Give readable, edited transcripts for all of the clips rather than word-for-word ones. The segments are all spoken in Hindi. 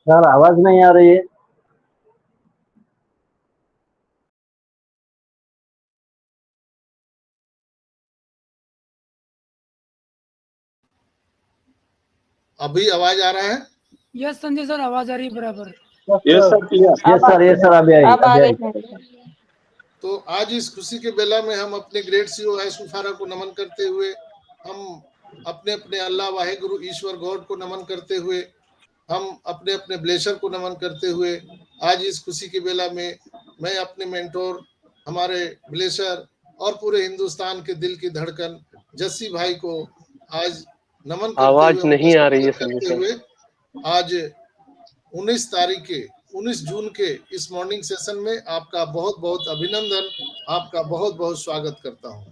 सर आवाज नहीं आ रही है। अभी आवाज आ रहा है? यस संजय सर, आवाज आ रही है बराबर। यस सर अभी आई। तो आज इस खुशी के बेला में हम अपने ग्रेट सीईओ एस मुफारा को नमन करते हुए, हम अपने अपने अल्लाह वाहे गुरु ईश्वर गॉड को नमन करते हुए, हम अपने अपने ब्लेसर को नमन करते हुए, आज इस खुशी के बेला में मैं अपने मेंटोर, हमारे ब्लेसर और पूरे हिंदुस्तान के दिल की धड़कन जस्सी भाई को आज नमन करते आवाज हुए, नहीं आ रही है करते हुए आज 19 जून के इस मॉर्निंग सेशन में आपका बहुत बहुत अभिनंदन, आपका बहुत बहुत स्वागत करता हूं।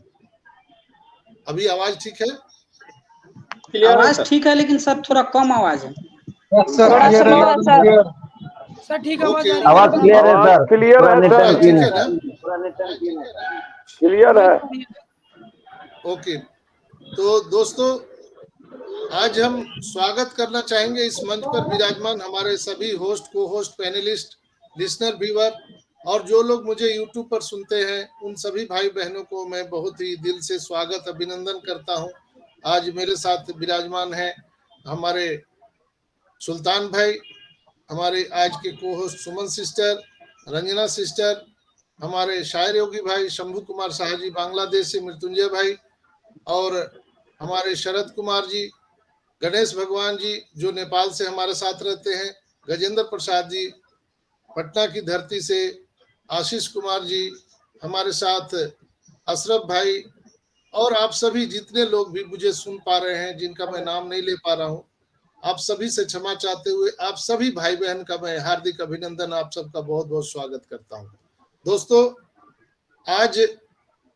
अभी आवाज ठीक है? आवाज ठीक है, लेकिन सर थोड़ा कम आवाज है। थोड़ा स्लो है सर। सर ठीक आवाज आ रही है? आवाज क्लियर है सर, क्लियर है सर, ठीक है ना? क्लियर है। ओके, तो दोस्तों आज हम स्वागत करना चाहेंगे इस मंच पर विराजमान हमारे सभी होस्ट, को होस्ट, पैनलिस्ट, लिसनर, व्यूअर और जो लोग मुझे यूट्यूब पर सुनते हैं, उन सभी भाई बहनों को मैं बहुत ही दिल से स्वागत अभिनंदन करता हूं। आज मेरे साथ विराजमान है हमारे सुल्तान भाई, हमारे आज के को होस्ट सुमन सिस्टर, रंजना सिस्टर, हमारे शायर योगी भाई शंभू कुमार शाह जी बांग्लादेश से, मृत्युंजय भाई, और हमारे शरद कुमार जी, गणेश भगवान जी जो नेपाल से हमारे साथ रहते हैं, गजेंद्र प्रसाद जी पटना की धरती से, आशीष कुमार जी हमारे साथ, अशरफ भाई, और आप सभी जितने लोग भी मुझे सुन पा रहे हैं जिनका मैं नाम नहीं ले पा रहा हूं, आप सभी से क्षमा चाहते हुए आप सभी भाई बहन का मैं हार्दिक अभिनंदन, आप सबका बहुत बहुत स्वागत करता हूं। दोस्तों आज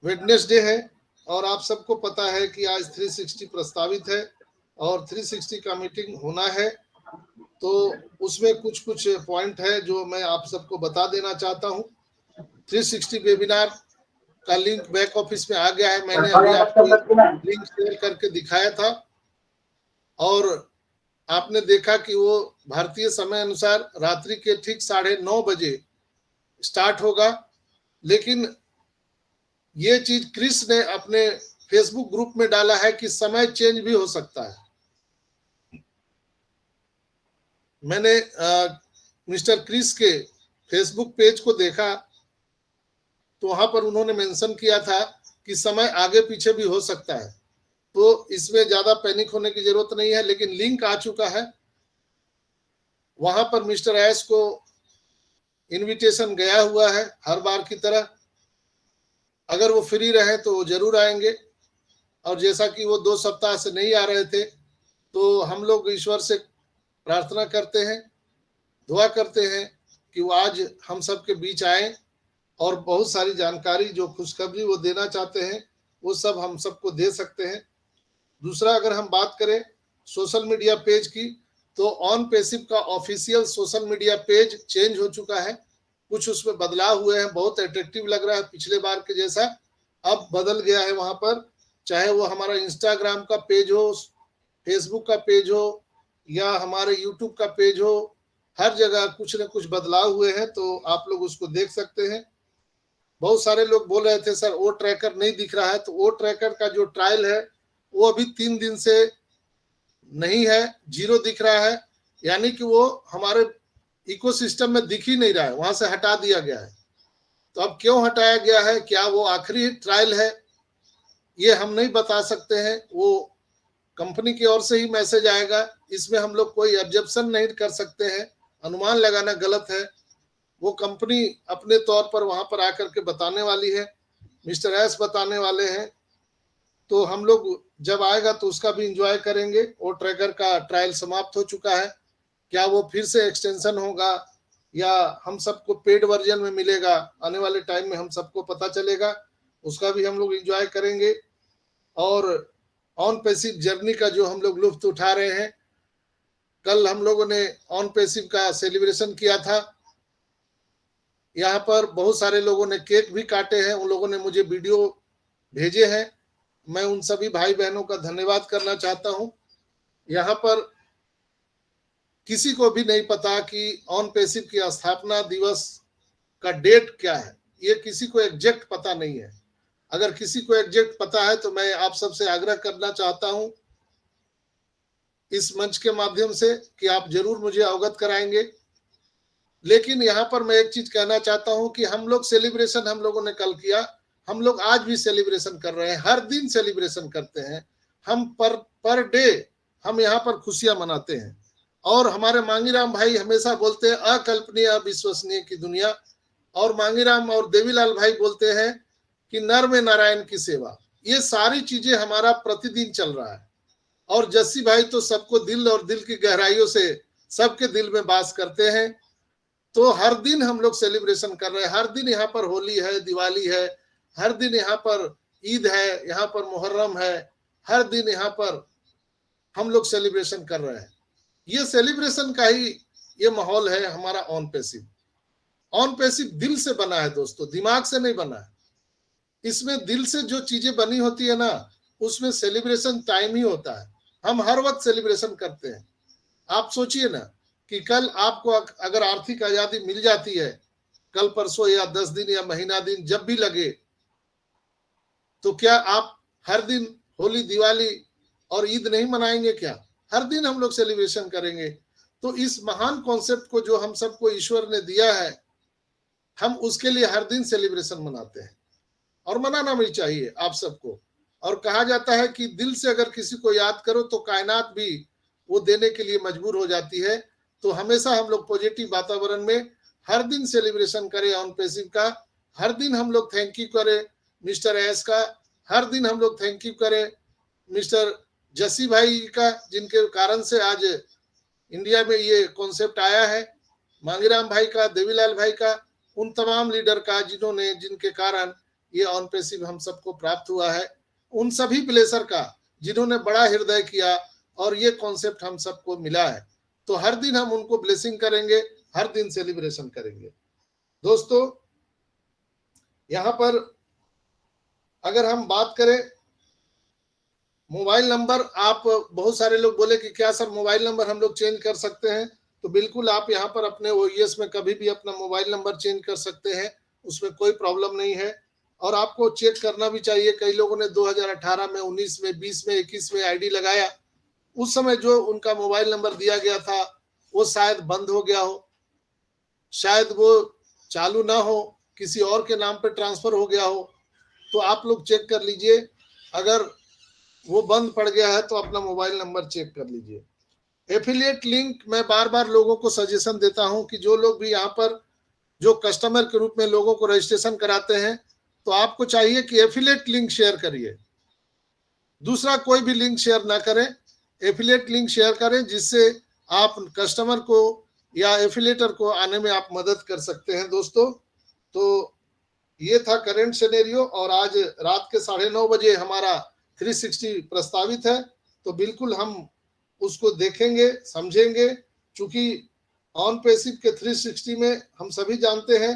वेडनेसडे है और आप सबको पता है कि आज 360 प्रस्तावित है और 360 का मीटिंग होना है, तो उसमें कुछ कुछ पॉइंट है जो मैं आप सबको बता देना चाहता हूं। 360 वेबिनार का लिंक बैक ऑफिस में आ गया है, मैंने अभी आपको लिंक शेयर करके दिखाया था और आपने देखा कि वो भारतीय समय अनुसार रात्रि के ठीक 9:30 बजे स्टार्ट होगा, लेकिन ये चीज क्रिस ने अपने फेसबुक ग्रुप में डाला है कि समय चेंज भी हो सकता है। मैंने मिस्टर क्रिस के फेसबुक पेज को देखा तो वहां पर उन्होंने मेंशन किया था कि समय आगे पीछे भी हो सकता है, तो इसमें ज्यादा पैनिक होने की जरूरत नहीं है, लेकिन लिंक आ चुका है। वहां पर मिस्टर एस को इनविटेशन गया हुआ है हर बार की तरह, अगर वो फ्री रहे तो वो जरूर आएंगे, और जैसा कि वो 2 सप्ताह से नहीं आ रहे थे तो हम लोग ईश्वर से प्रार्थना करते हैं, दुआ करते हैं कि वो आज हम सब के बीच आए और बहुत सारी जानकारी जो खुशखबरी वो देना चाहते हैं वो सब हम सबको दे सकते हैं। दूसरा, अगर हम बात करें सोशल मीडिया पेज की, तो ऑन पैसिव का official social media page change हो चुका है, कुछ उसमें बदलाव हुए हैं, बहुत अट्रैक्टिव लग रहा है पिछले बार के जैसा, अब बदल गया है वहां पर, चाहे वो हमारा इंस्टाग्राम का पेज हो, फेसबुक का पेज हो या हमारे यूट्यूब का पेज हो, हर जगह कुछ न कुछ बदलाव हुए हैं, तो आप लोग उसको देख सकते हैं। बहुत सारे लोग बोल रहे थे सर वो ट्रैकर नहीं दिख रहा है, तो वो ट्रैकर का जो ट्रायल है वो अभी 3 दिन से नहीं है, 0 दिख रहा है, यानी कि वो हमारे इकोसिस्टम में दिख ही नहीं रहा है, वहां से हटा दिया गया है। तो अब क्यों हटाया गया है, क्या वो आखिरी ट्रायल है, ये हम नहीं बता सकते हैं, वो कंपनी की ओर से ही मैसेज आएगा, इसमें हम लोग कोई ऑब्जेक्शन नहीं कर सकते हैं, अनुमान लगाना गलत है, वो कंपनी अपने तौर पर वहां पर आकर के बताने वाली है, मिस्टर एस बताने वाले हैं, तो हम लोग जब आएगा तो उसका भी इंजॉय करेंगे। वो ट्रैकर का ट्रायल समाप्त हो चुका है, क्या वो फिर से एक्सटेंशन होगा या हम सबको पेड वर्जन में मिलेगा, आने वाले टाइम में हम सबको पता चलेगा, उसका भी हम लोग इंजॉय करेंगे। और ऑन पैसिव जर्नी का जो हम लोग लुत्फ उठा रहे हैं, कल हम लोगों ने ऑन पैसिव का सेलिब्रेशन किया था, यहाँ पर बहुत सारे लोगों ने केक भी काटे हैं, उन लोगों ने मुझे वीडियो भेजे हैं, मैं उन सभी भाई बहनों का धन्यवाद करना चाहता हूं। यहाँ पर किसी को भी नहीं पता कि ऑन पैसिव की स्थापना दिवस का डेट क्या है, ये किसी को एग्जैक्ट पता नहीं है। अगर किसी को एग्जैक्ट पता है तो मैं आप सबसे आग्रह करना चाहता हूं इस मंच के माध्यम से कि आप जरूर मुझे अवगत कराएंगे। लेकिन यहाँ पर मैं एक चीज कहना चाहता हूं कि हम लोग सेलिब्रेशन हम लोगों ने कल किया, हम लोग आज भी सेलिब्रेशन कर रहे हैं, हर दिन सेलिब्रेशन करते हैं हम। पर डे हम यहाँ पर खुशियां मनाते हैं। और हमारे मांगीराम भाई हमेशा बोलते हैं अकल्पनीय अविश्वसनीय की दुनिया, और मांगीराम और देवीलाल भाई बोलते हैं कि नर में नारायण की सेवा। ये सारी चीजें हमारा प्रतिदिन चल रहा है। और जस्सी भाई तो सबको दिल और दिल की गहराइयों से सबके दिल में वास करते हैं। तो हर दिन हम लोग सेलिब्रेशन कर रहे हैं, हर दिन यहाँ पर होली है, दिवाली है, हर दिन यहाँ पर ईद है, यहाँ पर मुहर्रम है, हर दिन यहाँ पर हम लोग सेलिब्रेशन कर रहे हैं। ये सेलिब्रेशन का ही ये माहौल है हमारा ऑन पैसिव। ऑन पैसिव दिल से बना है दोस्तों, दिमाग से नहीं बना है। इसमें दिल से जो चीजें बनी होती है ना, उसमें सेलिब्रेशन टाइम ही होता है। हम हर वक्त सेलिब्रेशन करते हैं। आप सोचिए ना कि कल आपको अगर आर्थिक आजादी मिल जाती है, कल परसों या 10 दिन या महीना दिन जब भी लगे, तो क्या आप हर दिन होली, दिवाली और ईद नहीं मनाएंगे क्या? हर दिन हम लोग सेलिब्रेशन करेंगे। तो इस महान कॉन्सेप्ट को जो हम सबको ईश्वर ने दिया है, हम उसके लिए हर दिन सेलिब्रेशन मनाते हैं और मनाना भी चाहिए आप सबको। और कहा जाता है कि दिल से अगर किसी को याद करो तो कायनात भी वो देने के लिए मजबूर हो जाती है। तो हमेशा हम लोग पॉजिटिव वातावरण में हर दिन सेलिब्रेशन करें ऑन पैसिव का। हर दिन हम लोग थैंक यू करें मिस्टर एस का, हर दिन हम लोग थैंक यू करें मिस्टर जस्सी भाई का, जिनके कारण से आज इंडिया में ये कॉन्सेप्ट आया है, मांगीराम भाई का, देवीलाल भाई का, उन तमाम लीडर का जिन्होंने, जिनके कारण ये ऑन पैसिव हम सबको प्राप्त हुआ है, उन सभी प्लेसर का जिन्होंने बड़ा हृदय किया और ये कॉन्सेप्ट हम सबको मिला है। तो हर दिन हम उनको ब्लेसिंग करेंगे, हर दिन सेलिब्रेशन करेंगे। दोस्तों यहाँ पर अगर हम बात करें मोबाइल नंबर, आप बहुत सारे लोग बोले कि क्या सर मोबाइल नंबर हम लोग चेंज कर सकते हैं? तो बिल्कुल आप यहाँ पर अपने ओईएस में कभी भी अपना मोबाइल नंबर चेंज कर सकते हैं, उसमें कोई प्रॉब्लम नहीं है। और आपको चेक करना भी चाहिए। कई लोगों ने 2018 में, 19 में, 20 में, 21 में आईडी लगाया, उस समय जो उनका मोबाइल नंबर दिया गया था वो शायद बंद हो गया हो, शायद वो चालू ना हो, किसी और के नाम पर ट्रांसफर हो गया हो। तो आप लोग चेक कर लीजिए, अगर वो बंद पड़ गया है तो अपना मोबाइल नंबर चेक कर लीजिए। एफिलिएट लिंक मैं बार बार लोगों को सजेशन देता हूं कि जो लोग भी यहाँ पर जो कस्टमर के रूप में लोगों को रजिस्ट्रेशन कराते हैं, तो आपको चाहिए कि एफिलिएट लिंक शेयर करिए, दूसरा कोई भी लिंक शेयर ना करें, एफिलिएट लिंक शेयर करें, जिससे आप कस्टमर को या एफिलिएटर को आने में आप मदद कर सकते हैं। दोस्तों तो ये था करंट सिनेरियो, और आज रात के 9:30 बजे हमारा 360 प्रस्तावित है, तो बिल्कुल हम उसको देखेंगे, समझेंगे। चूंकि ऑन पैसिव के 360 में हम सभी जानते हैं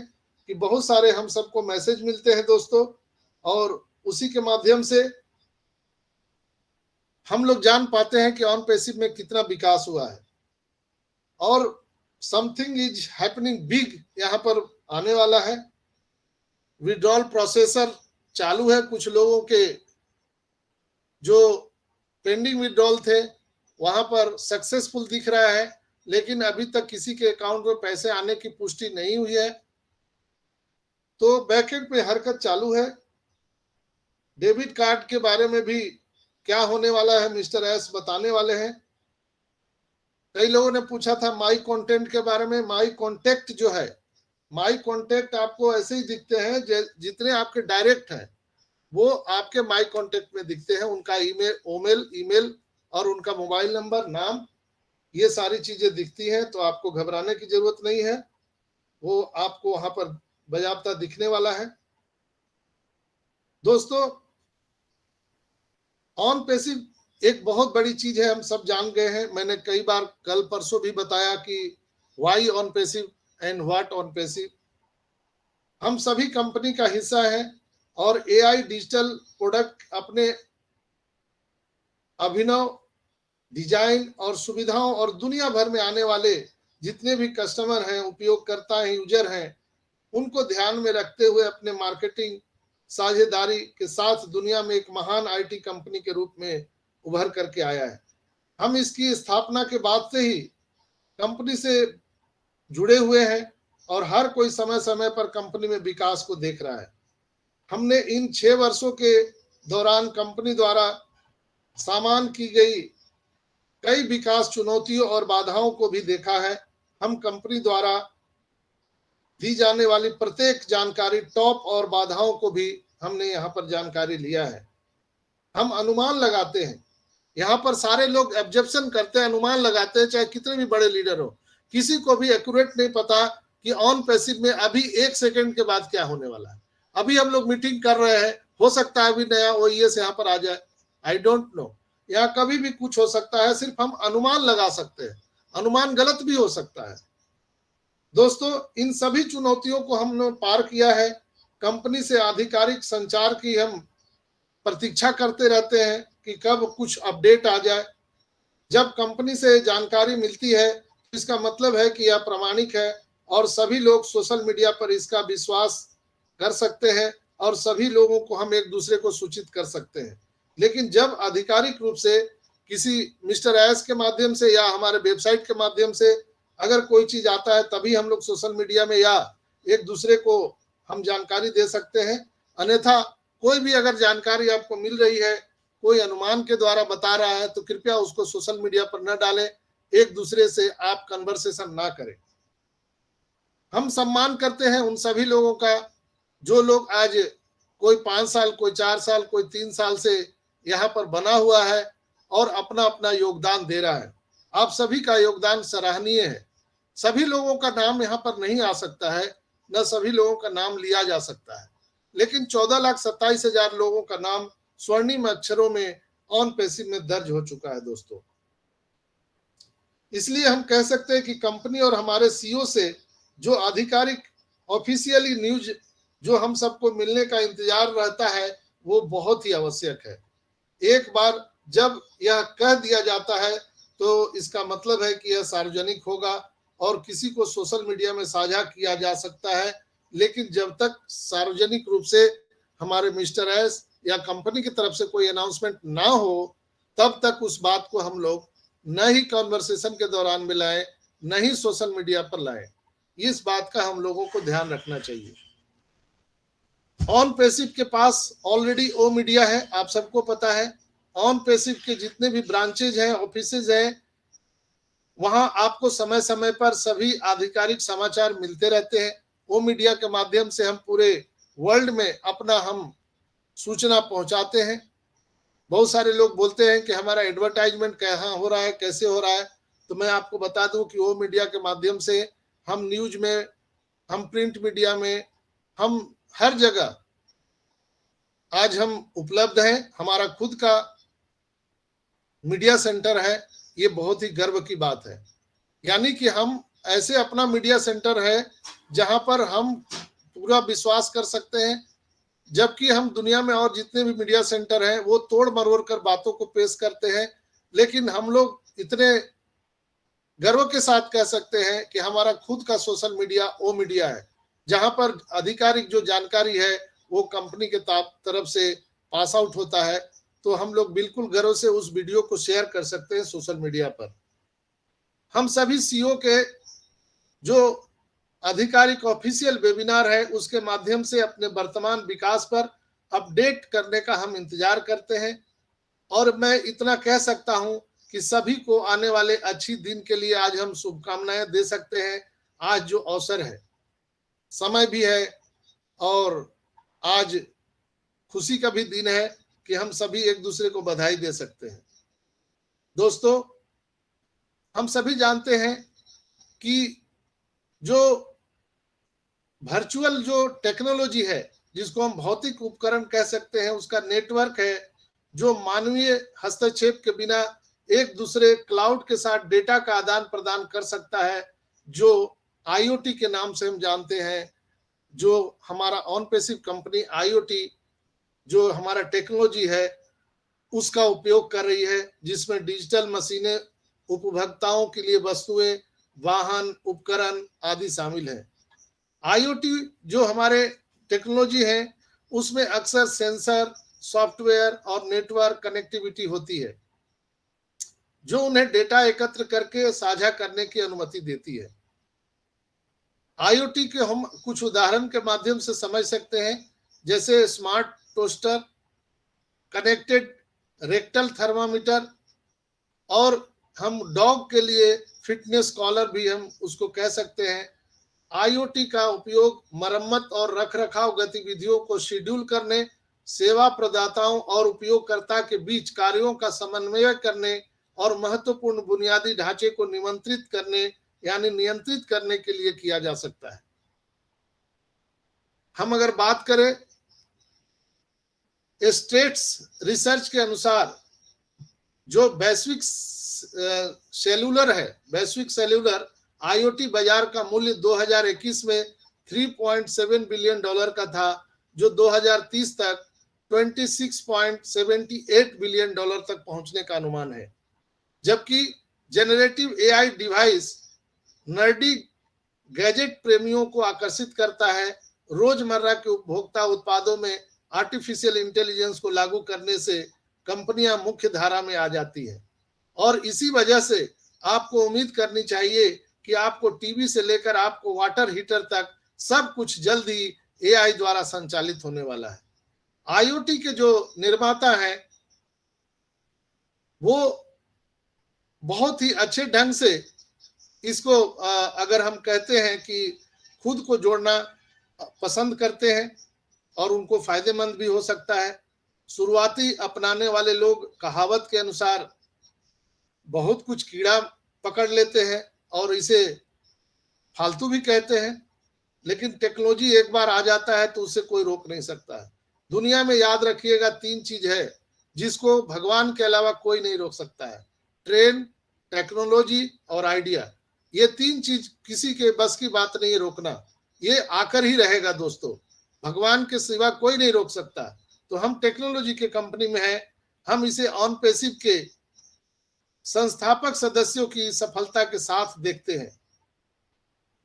कि बहुत सारे हम सबको मैसेज मिलते हैं दोस्तों, और उसी के माध्यम से हम लोग जान पाते हैं कि ऑन पैसिव में कितना विकास हुआ है। और समथिंग इज हैपनिंग बिग यहाँ पर आने वाला है। विड्रॉल प्रोसेसर चालू है, कुछ लोगों के जो पेंडिंग विड्रॉल थे वहां पर सक्सेसफुल दिख रहा है, लेकिन अभी तक किसी के अकाउंट में पैसे आने की पुष्टि नहीं हुई है। तो बैकएंड पे हरकत चालू है। डेबिट कार्ड के बारे में भी क्या होने वाला है मिस्टर एस बताने वाले हैं। कई लोगों ने पूछा था माई कॉन्टेंट के बारे में। माई कॉन्टेक्ट जो है, माई कॉन्टेक्ट आपको ऐसे ही दिखते हैं, जितने आपके डायरेक्ट हैं वो आपके माई कॉन्टेक्ट में दिखते हैं। उनका ईमेल और उनका मोबाइल नंबर, नाम, ये सारी चीजें दिखती हैं। तो आपको घबराने की जरूरत नहीं है, वो आपको वहां पर बाकायदा दिखने वाला है। दोस्तों ऑन पैसिव एक बहुत बड़ी चीज है, हम सब जान गए हैं। मैंने कई बार कल परसों भी बताया कि why on passive and what on passive. हम सभी कंपनी का हिस्सा है और एआई डिजिटल प्रोडक्ट अपने अभिनव डिजाइन और सुविधाओं और दुनिया भर में आने वाले जितने भी कस्टमर हैं, उपयोगकर्ता हैं, यूजर हैं, उनको ध्यान में रखते हुए अपने मार्केटिंग साझेदारी के साथ दुनिया में एक महान आईटी कंपनी के रूप में उभर करके आया है। हम इसकी स्थापना के बाद से ही कंपनी से जुड़े हुए हैं और हर कोई समय समय पर कंपनी में विकास को देख रहा है। हमने इन 6 वर्षों के दौरान कंपनी द्वारा सामना की गई कई विकास चुनौतियों और बाधाओं को भी देखा है। हम कंपनी द्वारा दी जाने वाली प्रत्येक जानकारी, टॉप और बाधाओं को भी हमने यहाँ पर जानकारी लिया है। हम अनुमान लगाते हैं, यहाँ पर सारे लोग ऑब्जेक्शन करते हैं, अनुमान लगाते हैं, चाहे कितने भी बड़े लीडर हो, किसी को भी एक्यूरेट नहीं पता कि ऑन पैसिव में अभी 1 सेकंड के बाद क्या होने वाला है। अभी हम लोग मीटिंग कर रहे हैं, हो सकता है अभी नया ओईएस यहाँ पर आ जाए, आई डोंट नो, यहाँ कभी भी कुछ हो सकता है। सिर्फ हम अनुमान लगा सकते हैं, अनुमान गलत भी हो सकता है। दोस्तों, इन सभी चुनौतियों को हमने पार किया है। कंपनी से आधिकारिक संचार की हम प्रतीक्षा करते रहते हैं कि कब कुछ अपडेट आ जाए। जब कंपनी से जानकारी मिलती है तो इसका मतलब है कि यह प्रामाणिक है और सभी लोग सोशल मीडिया पर इसका विश्वास कर सकते हैं और सभी लोगों को हम एक दूसरे को सूचित कर सकते हैं। लेकिन जब आधिकारिक रूप से किसी मिस्टर एस के माध्यम से या हमारे वेबसाइट के माध्यम से अगर कोई चीज आता है, तभी हम लोग सोशल मीडिया में या एक दूसरे को हम जानकारी दे सकते हैं। अन्यथा कोई भी अगर जानकारी आपको मिल रही है, कोई अनुमान के द्वारा बता रहा है, तो कृपया उसको सोशल मीडिया पर न डालें, एक दूसरे से आप कन्वर्सेशन ना करें। हम सम्मान करते हैं उन सभी लोगों का जो लोग आज कोई 5 साल, कोई 4 साल, कोई 3 साल से यहाँ पर बना हुआ है और अपना अपना योगदान दे रहा है। आप सभी का योगदान सराहनीय है। सभी लोगों का नाम यहाँ पर नहीं आ सकता है, न सभी लोगों का नाम लिया जा सकता है, लेकिन 14,27,000 लोगों का नाम स्वर्णिम अक्षरों में ऑन पैसिव में दर्ज हो चुका है दोस्तों। इसलिए हम कह सकते हैं कि कंपनी और हमारे सीईओ से जो आधिकारिक ऑफिशियली न्यूज जो हम सबको मिलने का इंतजार रहता है, वो बहुत ही आवश्यक है। एक बार जब यह कह दिया जाता है तो इसका मतलब है कि यह सार्वजनिक होगा और किसी को सोशल मीडिया में साझा किया जा सकता है। लेकिन जब तक सार्वजनिक रूप से हमारे मिस्टर एस या कंपनी की तरफ से कोई अनाउंसमेंट ना हो, तब तक उस बात को हम लोग न ही कॉन्वर्सेशन के दौरान में लाएं, न ही सोशल मीडिया पर लाएं। इस बात का हम लोगों को ध्यान रखना चाहिए। ऑन पैसिव के पास ऑलरेडी ओ मीडिया है, आप सबको पता है। ऑन पैसिव के जितने भी ब्रांचेज हैं, ऑफिसेज हैं, वहां आपको समय समय पर सभी आधिकारिक समाचार मिलते रहते हैं। ओ मीडिया के माध्यम से हम पूरे वर्ल्ड में अपना हम सूचना पहुंचाते हैं। बहुत सारे लोग बोलते हैं कि हमारा एडवर्टाइजमेंट कहाँ हो रहा है, कैसे हो रहा है, तो मैं आपको बता दूं कि ओ मीडिया के माध्यम से हम न्यूज में, हम प्रिंट मीडिया में, हम हर जगह आज हम उपलब्ध हैं। हमारा खुद का मीडिया सेंटर है, ये बहुत ही गर्व की बात है। यानी कि हम ऐसे अपना मीडिया सेंटर है जहां पर हम पूरा विश्वास कर सकते हैं, जबकि हम दुनिया में और जितने भी मीडिया सेंटर हैं वो तोड़ मरोड़ कर बातों को पेश करते हैं, लेकिन हम लोग इतने गर्व के साथ कह सकते हैं कि हमारा खुद का सोशल मीडिया ओ मीडिया है, जहां पर आधिकारिक जो जानकारी है वो कंपनी के तरफ से पास आउट होता है। तो हम लोग बिल्कुल गर्व से उस वीडियो को शेयर कर सकते हैं सोशल मीडिया पर। हम सभी सीईओ के जो आधिकारिक ऑफिशियल वेबिनार है उसके माध्यम से अपने वर्तमान विकास पर अपडेट करने का हम इंतजार करते हैं। और मैं इतना कह सकता हूं कि सभी को आने वाले अच्छी दिन के लिए आज हम शुभकामनाएं दे सकते हैं। आज जो अवसर है, समय भी है और आज खुशी का भी दिन है कि हम सभी एक दूसरे को बधाई दे सकते हैं। दोस्तों, हम सभी जानते हैं कि जो वर्चुअल जो टेक्नोलॉजी है, जिसको हम भौतिक उपकरण कह सकते हैं, उसका नेटवर्क है जो मानवीय हस्तक्षेप के बिना एक दूसरे क्लाउड के साथ डेटा का आदान प्रदान कर सकता है, जो आईओटी के नाम से हम जानते हैं। जो हमारा ऑन पैसिव कंपनी आईओटी जो हमारा टेक्नोलॉजी है उसका उपयोग कर रही है, जिसमें डिजिटल मशीनें, उपभोक्ताओं के लिए वस्तुएं, वाहन, उपकरण आदि शामिल है। आईओटी जो हमारे टेक्नोलॉजी है, उसमें अक्सर सेंसर, सॉफ्टवेयर और नेटवर्क कनेक्टिविटी होती है, जो उन्हें डेटा एकत्र करके साझा करने की अनुमति देती है। आईओटी के हम कुछ उदाहरण के माध्यम से समझ सकते हैं, जैसे smart toaster, connected rectal thermometer, और हम डॉग के लिए फिटनेस कॉलर भी हम उसको कह सकते हैं। आईओटी का उपयोग मरम्मत और रखरखाव गतिविधियों को शेड्यूल करने, सेवा प्रदाताओं और उपयोगकर्ता के बीच कार्यों का समन्वय करने और महत्वपूर्ण बुनियादी ढांचे को नियंत्रित करने यानी नियंत्रित करने के लिए किया जा सकता है। हम अगर बात करें स्टेट्स रिसर्च के अनुसार, जो वैश्विक सेल्यूलर आईओटी बाजार का मूल्य 2021 में $3.7 बिलियन का था, जो 2030 तक $26.78 बिलियन तक पहुंचने का अनुमान है। जबकि generative AI device nerdy gadget प्रेमियों को आकर्षित करता है। रोजमर्रा के उपभोक्ता उत्पादों में आर्टिफिशियल इंटेलिजेंस को लागू करने से कंपनियां मुख्य धारा में आ जाती है, और इसी वजह से आपको उम्मीद करनी चाहिए कि आपको टीवी से लेकर आपको वाटर हीटर तक सब कुछ जल्द ही एआई द्वारा संचालित होने वाला है। आईओटी के जो निर्माता हैं वो बहुत ही अच्छे ढंग से इसको अगर हम कहते हैं कि खुद को जोड़ना पसंद करते हैं, और उनको फायदेमंद भी हो सकता है। शुरुआती अपनाने वाले लोग कहावत के अनुसार बहुत कुछ कीड़ा पकड़ लेते हैं और इसे फालतू भी कहते हैं, लेकिन टेक्नोलॉजी एक बार आ जाता है तो उसे कोई रोक नहीं सकता है। दुनिया में याद रखिएगा 3 चीज है जिसको भगवान के अलावा कोई नहीं रोक सकता है: ट्रेन, टेक्नोलॉजी और आइडिया। ये 3 चीज किसी के बस की बात नहीं है रोकना, ये आकर ही रहेगा दोस्तों। भगवान के सिवा कोई नहीं रोक सकता। तो हम टेक्नोलॉजी के कंपनी में हैं, हम इसे ऑनपेसिव के संस्थापक सदस्यों की सफलता के साथ देखते हैं।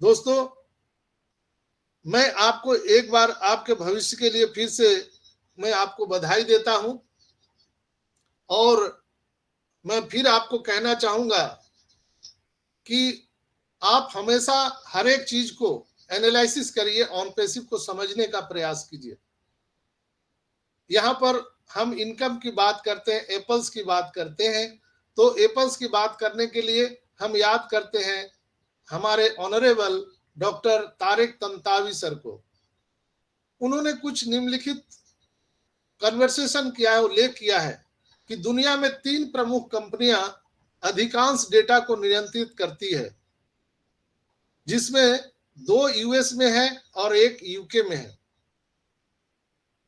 दोस्तों, मैं आपको एक बार आपके भविष्य के लिए फिर से मैं आपको बधाई देता हूं, और मैं फिर आपको कहना चाहूंगा कि आप हमेशा हर एक चीज को एनालिसिस करिए, ऑनपेसिव को समझने का प्रयास कीजिए। यहाँ पर हम इनकम की बात करते हैं, एप्पल्स की बात करते हैं, तो एप्पल्स की बात करने के लिए हम याद करते हैं हमारे ऑनरेबल डॉक्टर तारिक तंतावी सर को। उन्होंने कुछ निम्नलिखित कन्वर्सेशन किया है, उल्लेख किया है कि दुनिया में 3 प्रमुख कंपनियां अधिकांश डेटा को नियंत्रित करती है, जिसमें 2 यूएस में है और 1 यूके में है।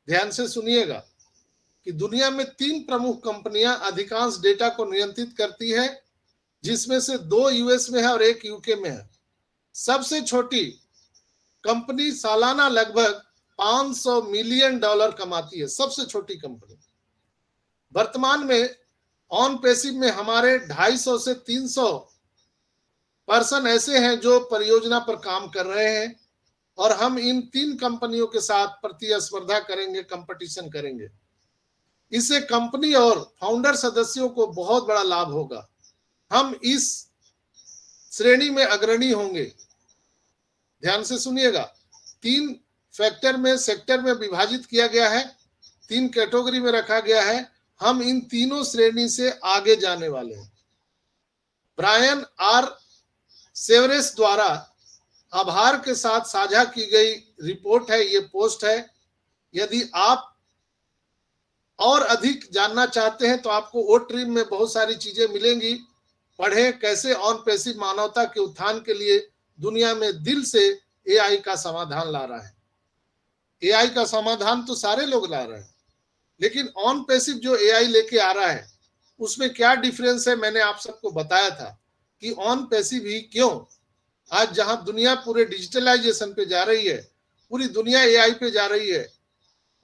ध्यान से सुनिएगा कि दुनिया में 3 प्रमुख कंपनियां अधिकांश डेटा को नियंत्रित करती है, जिसमें से 2 यूएस में है और 1 यूके में है। सबसे छोटी कंपनी सालाना लगभग $500 मिलियन कमाती है, सबसे छोटी कंपनी। वर्तमान में ऑन पेसिव में हमारे 250 से 300 पर्सन ऐसे हैं जो परियोजना पर काम कर रहे हैं, और हम इन 3 कंपनियों के साथ प्रतिस्पर्धा करेंगे, कंपटीशन करेंगे। इससे कंपनी और फाउंडर सदस्यों को बहुत बड़ा लाभ होगा। हम इस श्रेणी में अग्रणी होंगे। ध्यान से सुनिएगा, 3 सेक्टर में विभाजित किया गया है, 3 कैटेगरी में रखा गया है। हम इन तीनों श्रेणी से आगे जाने वाले हैं। ब्रायन आर सेवरेस द्वारा आभार के साथ साझा की गई रिपोर्ट है, ये पोस्ट है। यदि आप और अधिक जानना चाहते हैं तो आपको ओ ट्रीम में बहुत सारी चीजें मिलेंगी। पढ़ें कैसे ऑन पेसिव मानवता के उत्थान के लिए दुनिया में दिल से एआई का समाधान ला रहा है। एआई का समाधान तो सारे लोग ला रहे हैं, लेकिन ऑन पेसिव जो एआई लेके आ रहा है उसमें क्या डिफरेंस है, मैंने आप सबको बताया था कि ऑन पेसिव ही क्यों। आज जहां दुनिया पूरे डिजिटलाइजेशन पे जा रही है, पूरी दुनिया एआई पे जा रही है,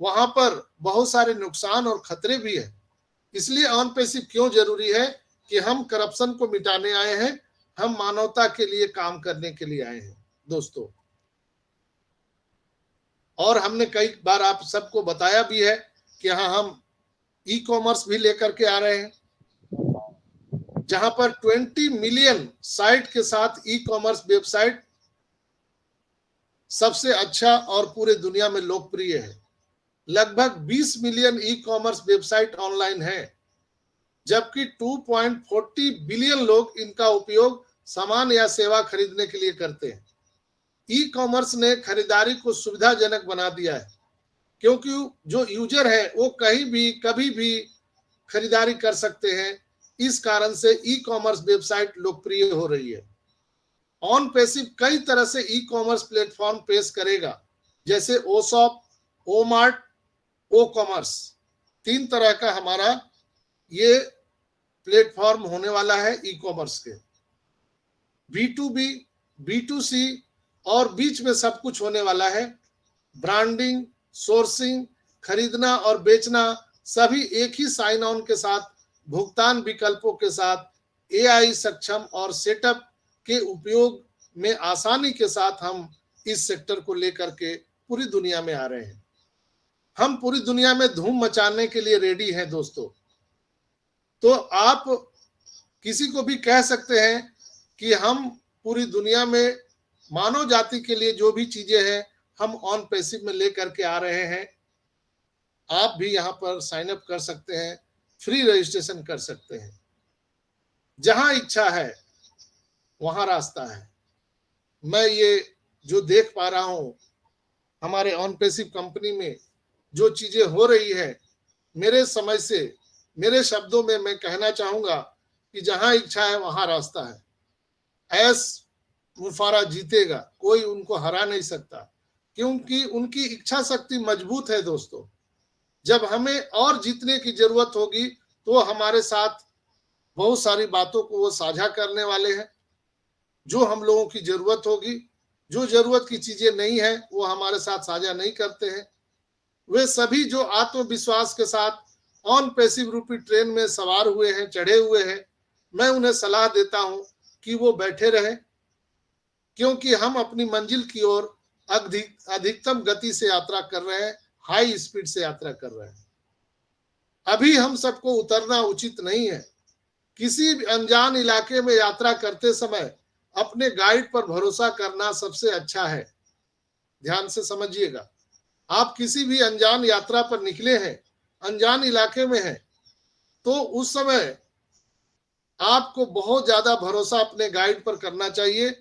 वहां पर बहुत सारे नुकसान और खतरे भी है। इसलिए ऑन पैसिव क्यों जरूरी है कि हम करप्शन को मिटाने आए हैं, हम मानवता के लिए काम करने के लिए आए हैं दोस्तों। और हमने कई बार आप सबको बताया भी है कि हाँ, हम ई कॉमर्स भी लेकर के आ रहे हैं, जहां पर 20 मिलियन साइट के साथ ई कॉमर्स वेबसाइट सबसे अच्छा और पूरे दुनिया में लोकप्रिय है। लगभग 20 million e commerce website online है, जबकि 2.40 बिलियन लोग इनका उपयोग सामान या सेवा खरीदने के लिए करते हैं। ई कॉमर्स ने खरीदारी को सुविधाजनक बना दिया है, क्योंकि जो यूजर है वो कहीं भी कभी भी खरीदारी कर सकते हैं। इस कारण से ई कॉमर्स वेबसाइट लोकप्रिय हो रही है। ऑन पैसिव कई तरह से ई कॉमर्स प्लेटफॉर्म पेश करेगा, जैसे ओ शॉप, ओ मार्ट, ओ कॉमर्स। 3 तरह का हमारा ये प्लेटफॉर्म होने वाला है ई कॉमर्स के। B2B, B2C और बीच में सब कुछ होने वाला है। ब्रांडिंग, सोर्सिंग, खरीदना और बेचना सभी एक ही साइन ऑन के साथ, भुगतान विकल्पों के साथ, AI सक्षम और सेटअप के उपयोग में आसानी के साथ हम इस सेक्टर को लेकर के पूरी दुनिया में आ रहे हैं। हम पूरी दुनिया में धूम मचाने के लिए रेडी हैं दोस्तों। तो आप किसी को भी कह सकते हैं कि हम पूरी दुनिया में मानव जाति के लिए जो भी चीजें हैं हम ऑन पैसिव में लेकर के आ रहे हैं। आप भी यहाँ पर साइन अप कर सकते हैं, फ्री रजिस्ट्रेशन कर सकते हैं। जहां इच्छा है वहां रास्ता है। मैं ये जो देख पा रहा हूं हमारे ऑन पैसिव कंपनी में जो चीजें हो रही है, मेरे समय से, मेरे शब्दों में मैं कहना चाहूंगा कि जहां इच्छा है वहां रास्ता है। एस मुफारा जीतेगा, कोई उनको हरा नहीं सकता, क्योंकि उनकी इच्छा शक्ति मजबूत है दोस्तों। जब हमें और जीतने की जरूरत होगी तो हमारे साथ बहुत सारी बातों को वो साझा करने वाले हैं। जो हम लोगों की जरूरत होगी, जो जरूरत की चीजें नहीं है वो हमारे साथ साझा नहीं करते हैं। वे सभी जो आत्मविश्वास के साथ ऑन पैसिव रूपी ट्रेन में सवार हुए हैं, चढ़े हुए हैं, मैं उन्हें सलाह देता हूं कि वो बैठे रहें, क्योंकि हम अपनी मंजिल की ओर अधिकतम गति से यात्रा कर रहे हैं, हाई स्पीड से यात्रा कर रहे हैं। अभी हम सबको उतरना उचित नहीं है। किसी भी अनजान इलाके में यात्रा करते समय अपने गाइड पर भरोसा करना सबसे अच्छा है। ध्यान से समझिएगा, आप किसी भी अनजान यात्रा पर निकले हैं, अनजान इलाके में हैं, तो उस समय आपको बहुत ज्यादा भरोसा अपने गाइड पर करना चाहिए।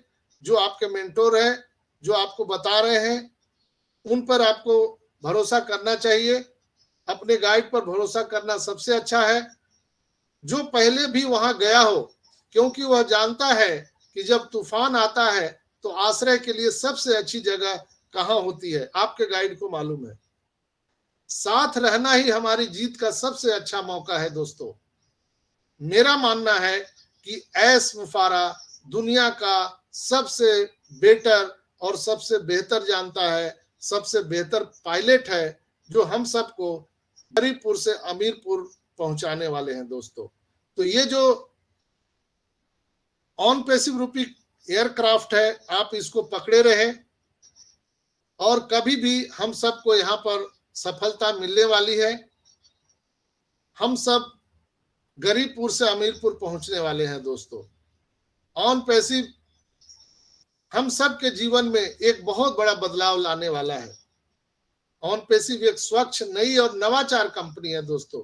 जो आपके मेंटोर है, जो आपको बता रहे हैं, उन पर आपको भरोसा करना चाहिए। अपने गाइड पर भरोसा करना सबसे अच्छा है, जो पहले भी वहां गया हो, क्योंकि वह जानता है कि जब तूफान आता है तो आश्रय के लिए सबसे अच्छी जगह कहां होती है, आपके गाइड को मालूम है। साथ रहना ही हमारी जीत का सबसे अच्छा मौका है दोस्तों। मेरा मानना है कि एस मुफारा दुनिया का सबसे बेटर और सबसे बेहतर जानता है, सबसे बेहतर पायलट है, जो हम सबको गरीबपुर से अमीरपुर पहुंचाने वाले हैं दोस्तों। तो ये जो ऑन पैसिव रूपी एयरक्राफ्ट है, आप इसको पकड़े रहे और कभी भी हम सबको यहाँ पर सफलता मिलने वाली है। हम सब गरीबपुर से अमीरपुर पहुंचने वाले हैं दोस्तों। ऑन पैसिव हम सब के जीवन में एक बहुत बड़ा बदलाव लाने वाला है। ऑन पैसिव एक स्वच्छ, नई और नवाचार कंपनी है दोस्तों।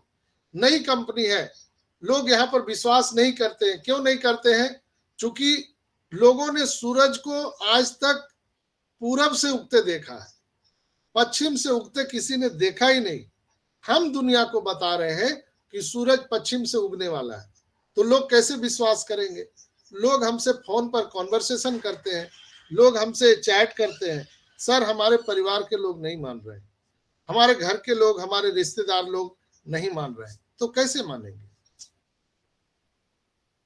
नई कंपनी है। लोग यहाँ पर विश्वास नहीं करते हैं। क्यों नहीं करते हैं? क्योंकि लोगों ने सूरज को आज तक पूरब से उगते देखा है, पश्चिम से उगते किसी ने देखा ही नहीं। हम दुनिया को बता रहे हैं कि सूरज पश्चिम से उगने वाला है, तो लोग कैसे विश्वास करेंगे? लोग हमसे फोन पर कॉन्वर्सेशन करते हैं, लोग हमसे चैट करते हैं, सर हमारे परिवार के लोग नहीं मान रहे, हमारे घर के लोग, हमारे रिश्तेदार लोग नहीं मान रहे, तो कैसे मानेंगे?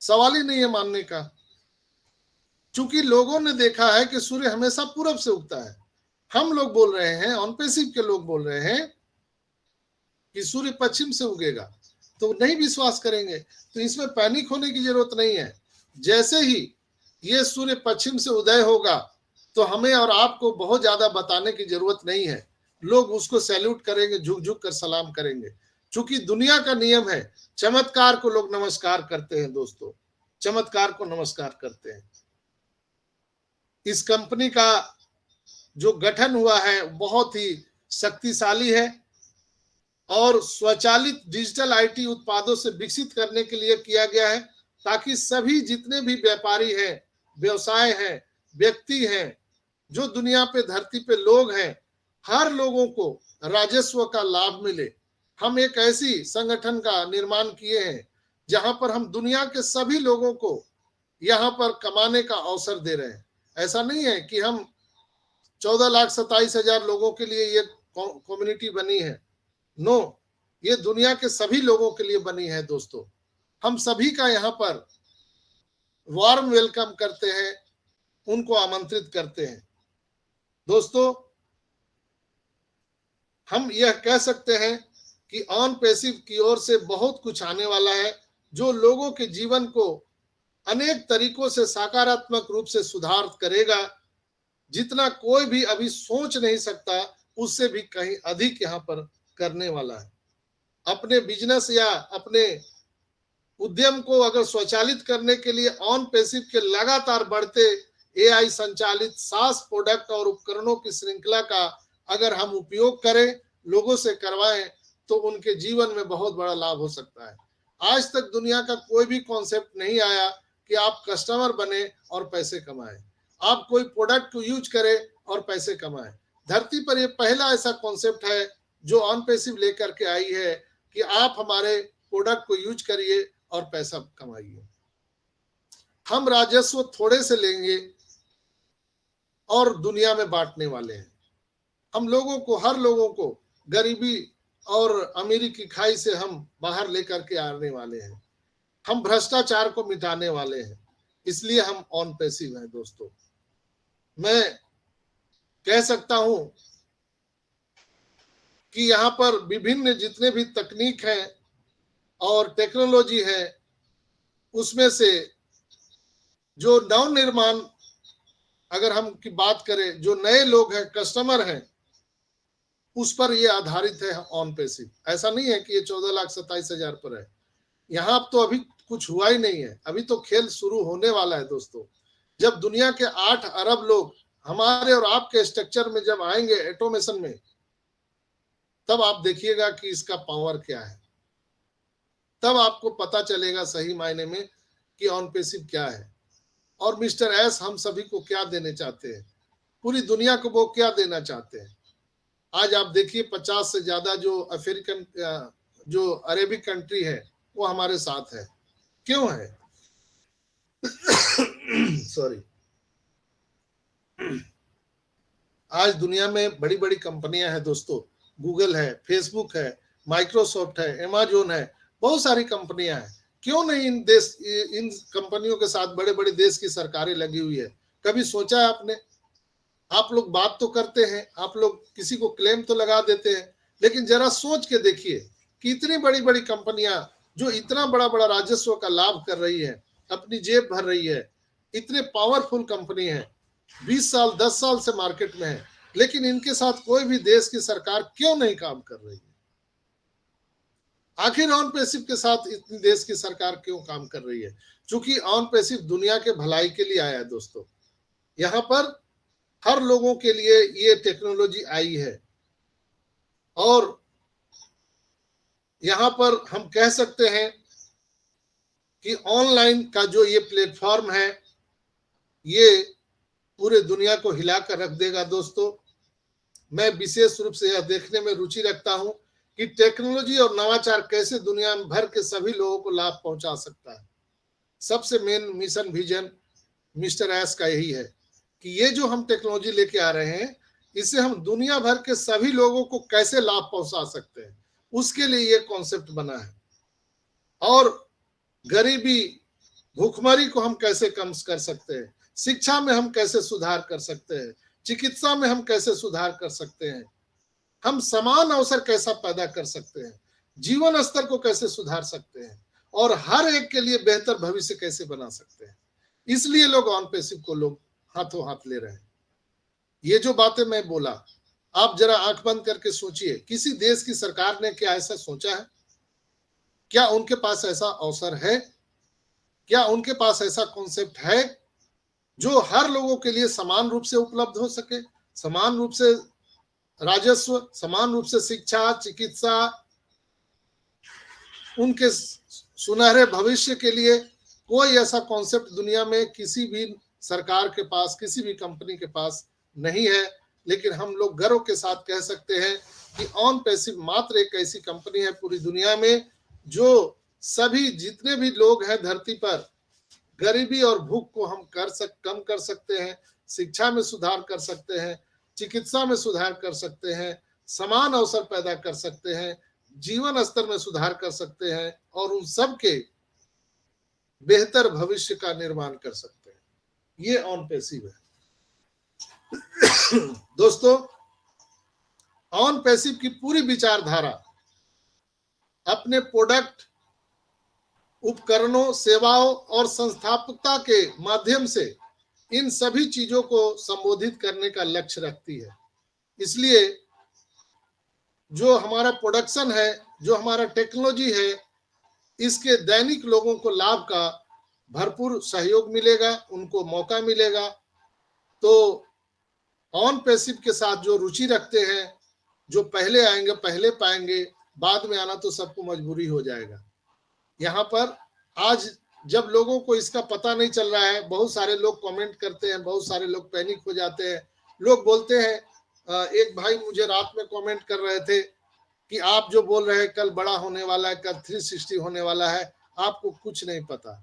सवाल ही नहीं है मानने का, क्योंकि लोगों ने देखा है कि सूर्य हमेशा पूरब से उगता है। हम लोग बोल रहे हैं, ऑन पैसिव के लोग बोल रहे हैं कि सूर्य पश्चिम से उगेगा। तो नहीं विश्वास करेंगे। तो इसमें पैनिक होने की जरूरत नहीं है। जैसे ही ये सूर्य पश्चिम से उदय होगा तो हमें और आपको बहुत ज्यादा बताने की जरूरत नहीं है, लोग उसको सैल्यूट करेंगे, झुक झुक कर सलाम करेंगे। चूंकि दुनिया का नियम है, चमत्कार को लोग नमस्कार करते हैं दोस्तों, चमत्कार को नमस्कार करते हैं। इस कंपनी का जो गठन हुआ है बहुत ही शक्तिशाली है और स्वचालित डिजिटल आईटी उत्पादों से विकसित करने के लिए किया गया है, ताकि सभी जितने भी व्यापारी हैं, व्यवसाय हैं, व्यक्ति हैं, जो दुनिया पे धरती पे लोग हैं, हर लोगों को राजस्व का लाभ मिले। हम एक ऐसी संगठन का निर्माण किए हैं जहां पर हम दुनिया के सभी लोगों को यहां पर कमाने का अवसर दे रहे हैं। ऐसा नहीं है कि हम 14,27,000 लोगों के लिए ये कम्युनिटी बनी है, नो, ये दुनिया के सभी लोगों के लिए बनी है दोस्तों। हम सभी का यहाँ पर वार्म वेलकम करते हैं, उनको आमंत्रित करते हैं। दोस्तों, हम यह कह सकते हैं कि ऑन पैसिव की ओर से बहुत कुछ आने वाला है, जो लोगों के जीवन को अनेक तरीकों से सकारात्मक रूप से सुधार करेगा। जितना कोई भी अभी सोच नहीं सकता, उससे भी कहीं अधिक यहाँ पर करने वाला है। अपने बिजनेस या अपने उद्यम को अगर स्वचालित करने के लिए ऑन पैसिव के लगातार बढ़ते एआई संचालित सास प्रोडक्ट और उपकरणों की श्रृंखला का अगर हम उपयोग करें, लोगों से करवाएं, तो उनके जीवन में बहुत बड़ा लाभ हो सकता है। आज तक दुनिया का कोई भी कॉन्सेप्ट नहीं आया कि आप कस्टमर बने और पैसे कमाएं, आप कोई प्रोडक्ट को यूज करें और पैसे कमाएं। धरती पर यह पहला ऐसा कॉन्सेप्ट है जो ऑन पैसिव लेकर के आई है कि आप हमारे प्रोडक्ट को यूज करिए और पैसा कमाइए। हम राजस्व थोड़े से लेंगे और दुनिया में बांटने वाले हैं। हम लोगों को, हर लोगों को गरीबी और अमीरी की खाई से हम बाहर लेकर के आने वाले हैं। हम भ्रष्टाचार को मिटाने वाले हैं, इसलिए हम ऑन पैसिव हैं दोस्तों। मैं कह सकता हूं कि यहाँ पर विभिन्न जितने भी तकनीक हैं और टेक्नोलॉजी है, उसमें से जो नव निर्माण अगर हम की बात करें, जो नए लोग हैं, कस्टमर हैं, उस पर ये आधारित है ऑन पैसिव। ऐसा नहीं है कि ये 14,27,000 पर है। यहाँ तो अभी कुछ हुआ ही नहीं है, अभी तो खेल शुरू होने वाला है दोस्तों। जब दुनिया के 8 अरब लोग हमारे और आपके स्ट्रक्चर में जब आएंगे ऑटोमेशन में, तब आप देखिएगा कि इसका पावर क्या है। तब आपको पता चलेगा सही मायने में कि ऑन पैसिव क्या है और मिस्टर एस हम सभी को क्या देने चाहते हैं, पूरी दुनिया को वो क्या देना चाहते हैं। आज आप देखिए 50 से ज्यादा जो अफ्रीकन, जो अरेबिक कंट्री है, वो हमारे साथ है। क्यों है? सॉरी, आज दुनिया में बड़ी बड़ी कंपनियां हैं दोस्तों, गूगल है, फेसबुक है, माइक्रोसॉफ्ट है, अमेज़न है, बहुत सारी कंपनियां हैं। क्यों नहीं इन कंपनियों के साथ बड़े बड़े देश की सरकारें लगी हुई है? कभी सोचा है आपने? आप लोग बात तो करते हैं, आप लोग किसी को क्लेम तो लगा देते हैं, लेकिन जरा सोच के देखिए कि इतनी बड़ी बड़ी कंपनियां जो इतना बड़ा बड़ा राजस्व का लाभ कर रही है, अपनी जेब भर रही है, इतने पावरफुल कंपनी है, 20 साल 10 साल से मार्केट में है, लेकिन इनके साथ कोई भी देश की सरकार क्यों नहीं काम कर रही है? आखिर ऑन पैसिव के साथ इतनी देश की सरकार क्यों काम कर रही है? क्योंकि ऑन पैसिव दुनिया के भलाई के लिए आया है दोस्तों। यहाँ पर हर लोगों के लिए ये टेक्नोलॉजी आई है और यहाँ पर हम कह सकते हैं कि ऑनलाइन का जो ये प्लेटफॉर्म है, ये पूरे दुनिया को हिलाकर रख देगा दोस्तों। मैं विशेष रूप से यह देखने में रुचि रखता हूं कि टेक्नोलॉजी और नवाचार कैसे दुनिया भर के सभी लोगों को लाभ पहुंचा सकता है। सबसे main mission vision mister S का यही है कि ये जो हम टेक्नोलॉजी लेके आ रहे हैं, इससे हम दुनिया भर के सभी लोगों को कैसे लाभ पहुंचा सकते हैं, उसके लिए ये कॉन्सेप्ट बना है। और गरीबी, भूखमरी को हम कैसे कम कर सकते हैं, शिक्षा में हम कैसे सुधार कर सकते हैं, चिकित्सा में हम कैसे सुधार कर सकते हैं, हम समान अवसर कैसा पैदा कर सकते हैं, जीवन स्तर को कैसे सुधार सकते हैं और हर एक के लिए बेहतर भविष्य कैसे बना सकते हैं। इसलिए लोग ऑन पैसिव को लोग हाथों हाथ ले रहे हैं। ये जो बातें मैं बोला, आप जरा आंख बंद करके सोचिए, किसी देश की सरकार ने क्या ऐसा सोचा है? क्या उनके पास ऐसा अवसर है? क्या उनके पास ऐसा कॉन्सेप्ट है जो हर लोगों के लिए समान रूप से उपलब्ध हो सके? समान रूप से राजस्व, समान रूप से शिक्षा, चिकित्सा, उनके सुनहरे भविष्य के लिए कोई ऐसा कॉन्सेप्ट दुनिया में किसी भी सरकार के पास, किसी भी कंपनी के पास नहीं है। लेकिन हम लोग गर्व के साथ कह सकते हैं कि ऑन पैसिव मात्र एक ऐसी कंपनी है पूरी दुनिया में जो सभी जितने भी लोग हैं धरती पर, गरीबी और भूख को हम कम कर सकते हैं, शिक्षा में सुधार कर सकते हैं, चिकित्सा में सुधार कर सकते हैं, समान अवसर पैदा कर सकते हैं, जीवन स्तर में सुधार कर सकते हैं और उन सब के बेहतर भविष्य का निर्माण कर सकते हैं। ये ऑन पैसिव है। दोस्तों, ऑन पैसिव की पूरी विचारधारा अपने प्रोडक्ट, उपकरणों, सेवाओं और संस्थापकता के माध्यम से इन सभी चीजों को संबोधित करने का लक्ष्य रखती है। इसलिए जो हमारा प्रोडक्शन है, जो हमारा टेक्नोलॉजी है, इसके दैनिक लोगों को लाभ का भरपूर सहयोग मिलेगा, उनको मौका मिलेगा। तो ऑन पैसिव के साथ जो रुचि रखते हैं, जो पहले आएंगे पहले पाएंगे, बाद में आना तो सबको मजबूरी हो जाएगा। यहाँ पर आज जब लोगों को इसका पता नहीं चल रहा है, बहुत सारे लोग कमेंट करते हैं, बहुत सारे लोग पैनिक हो जाते हैं। लोग बोलते हैं, एक भाई मुझे रात में कमेंट कर रहे थे कि आप जो बोल रहे हैं कल बड़ा होने वाला है, कल 360 होने वाला है, आपको कुछ नहीं पता।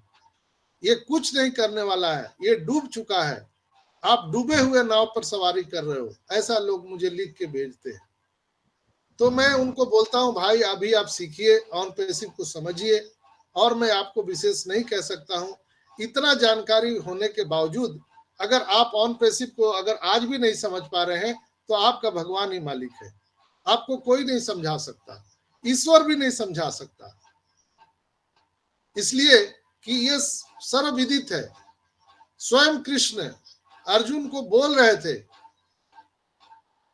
ये कुछ नहीं करने वाला है, ये डूब चुका है, आप डूबे हुए नाव पर सवारी कर रहे हो, ऐसा लोग मुझे लिख के भेजते हैं। तो मैं उनको बोलता हूं, भाई अभी आप सीखिए, ऑन पैसिव को समझिए, और मैं आपको विशेष नहीं कह सकता हूं। इतना जानकारी होने के बावजूद अगर आप ऑन पैसिव को अगर आज भी नहीं समझ पा रहे हैं तो आपका भगवान ही मालिक है, आपको कोई नहीं समझा सकता, ईश्वर भी नहीं समझा सकता। इसलिए कि ये सर्वविदित है। स्वयं कृष्ण अर्जुन को बोल रहे थे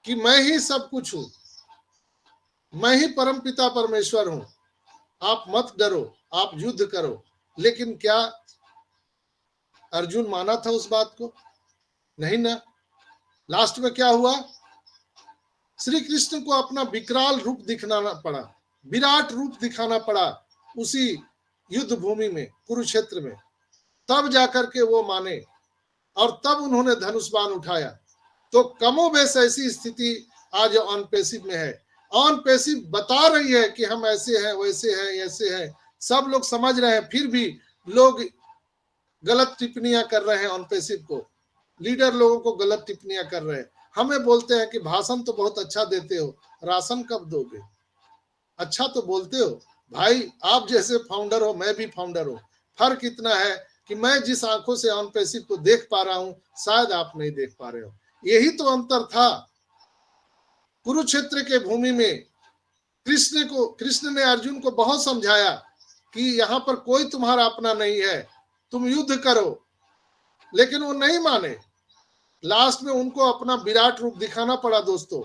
कि मैं ही सब कुछ हूं, मैं ही परमपिता परमेश्वर हूं, आप मत डरो, आप युद्ध करो। लेकिन क्या अर्जुन माना था उस बात को? नहीं ना। लास्ट में क्या हुआ? श्री कृष्ण को अपना विकराल रूप दिखाना पड़ा, विराट रूप दिखाना पड़ा उसी युद्ध भूमि में, कुरुक्षेत्र में। तब जाकर के वो माने और तब उन्होंने धनुष बाण उठाया। तो कमोबेश ऐसी स्थिति आज ऑन पैसिव में है। ऑन पैसिव बता रही है कि हम ऐसे हैं, वैसे हैं, ऐसे हैं, सब लोग समझ रहे हैं, फिर भी लोग गलत टिप्पणियां कर रहे हैं ऑन पैसिव को। लीडर लोगों को गलत टिप्पणियां कर रहे हैं, हमें बोलते हैं कि भाषण तो बहुत अच्छा देते हो, राशन कब दोगे? अच्छा तो बोलते हो भाई, आप जैसे फाउंडर हो, मैं भी फाउंडर हूं। फर्क इतना है कि मैं जिस आंखों से ऑन पैसिव को देख पा रहा हूं, शायद आप नहीं देख पा रहे हो। यही तो अंतर था। कुरुक्षेत्र के भूमि में कृष्ण ने अर्जुन को बहुत समझाया कि यहाँ पर कोई तुम्हारा अपना नहीं है, तुम युद्ध करो, लेकिन वो नहीं माने। लास्ट में उनको अपना विराट रूप दिखाना पड़ा दोस्तों,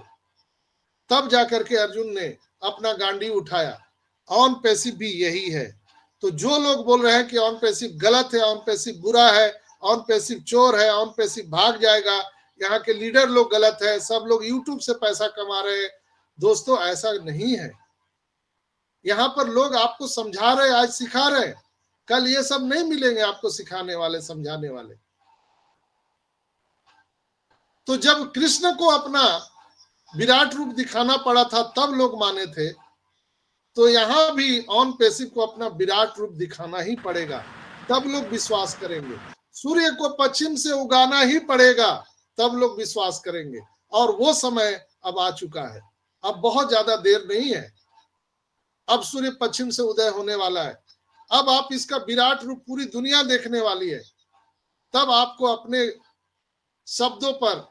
तब जाकर के अर्जुन ने अपना गांडी उठाया। ऑन पैसिव भी यही है। तो जो लोग बोल रहे हैं कि ऑन पैसिव गलत है, ऑन पैसिव बुरा है, ऑन पैसिव चोर है, ऑन पैसिव भाग जाएगा, यहाँ के लीडर लोग गलत है, सब लोग यूट्यूब से पैसा कमा रहे हैं, दोस्तों ऐसा नहीं है। यहाँ पर लोग आपको समझा रहे, आज सिखा रहे, कल ये सब नहीं मिलेंगे आपको सिखाने वाले, समझाने वाले। तो जब कृष्ण को अपना विराट रूप दिखाना पड़ा था तब लोग माने थे, तो यहाँ भी ऑन पैसिव को अपना विराट रूप दिखाना ही पड़ेगा, तब लोग विश्वास करेंगे। सूर्य को पश्चिम से उगाना ही पड़ेगा, तब लोग विश्वास करेंगे। और वो समय अब आ चुका है, अब बहुत ज्यादा देर नहीं है। अब सूर्य पश्चिम से उदय होने वाला है। अब आप इसका विराट रूप पूरी दुनिया देखने वाली है। तब आपको अपने शब्दों पर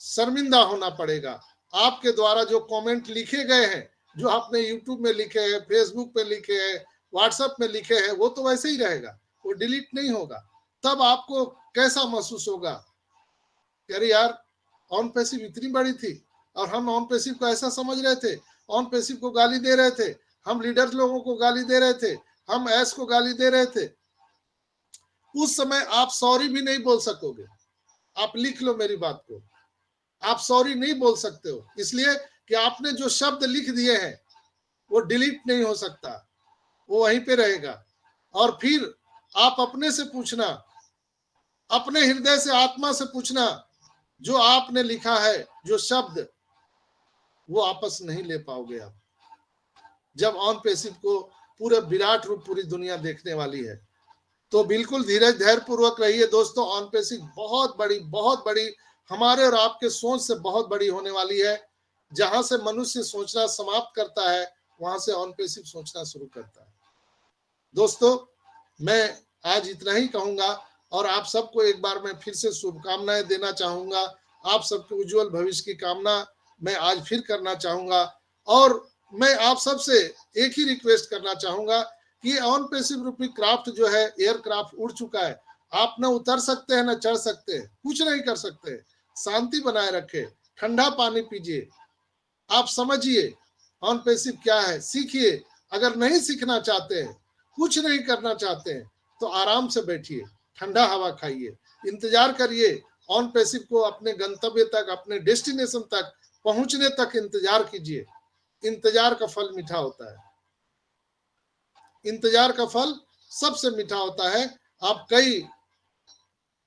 शर्मिंदा होना पड़ेगा। आपके द्वारा जो कमेंट लिखे गए हैं, जो आपने यूट्यूब में लिखे हैं, फेसबुक पे लिखे हैं, व्हाट्सएप में लिखे हैं, वो तो वैसे ही रहेगा, वो डिलीट नहीं होगा। तब आपको कैसा महसूस होगा, अरे यार ऑन पैसिव इतनी बड़ी थी और हम ऑन पैसिव को ऐसा समझ रहे थे, ऑन पैसिव को गाली दे रहे थे, हम लीडर्स लोगों को गाली दे रहे थे, हम एस को गाली दे रहे थे। उस समय आप सॉरी भी नहीं बोल सकोगे। आप लिख लो मेरी बात को, आप सॉरी नहीं बोल सकते हो, इसलिए कि आपने जो शब्द लिख दिए हैं वो डिलीट नहीं हो सकता, वो वहीं पे रहेगा। और फिर आप अपने से पूछना, अपने हृदय से, आत्मा से पूछना, जो आपने लिखा है जो शब्द, वो आपस नहीं ले पाओगे आप, जब ऑन पैसिव को पूरे विराट रूप पूरी दुनिया देखने वाली है। तो बिल्कुल धीरज धैर्य पूर्वक रहिए दोस्तों। ऑन पैसिव बहुत बड़ी हमारे और आपके सोच से बहुत बड़ी होने वाली है। जहां से मनुष्य सोचना समाप्त करता है, वहां से ऑन पैसिव सोचना शुरू करता है। दोस्तों मैं आज इतना ही कहूंगा और आप सबको एक बार मैं फिर से शुभकामनाएं देना चाहूंगा। आप सबके उज्जवल भविष्य की कामना मैं आज फिर करना चाहूंगा। और मैं आप सबसे एक ही रिक्वेस्ट करना चाहूंगा कि ऑन पैसिव रूपी क्राफ्ट जो है, एयरक्राफ्ट उड़ चुका है, आप न उतर सकते हैं न चढ़ सकते हैं, कुछ नहीं कर सकते। शांति बनाए रखे, ठंडा पानी पीजिए, आप समझिए ऑन पैसिव क्या है, सीखिए। अगर नहीं सीखना चाहते हैं, कुछ नहीं करना चाहते हैं, तो आराम से बैठिए, ठंडा हवा खाइए, इंतजार करिए ऑन पैसिव को अपने गंतव्य तक, अपने डेस्टिनेशन तक पहुंचने तक इंतजार कीजिए। इंतजार का फल मीठा होता है, इंतजार का फल सबसे मीठा होता है। आप कई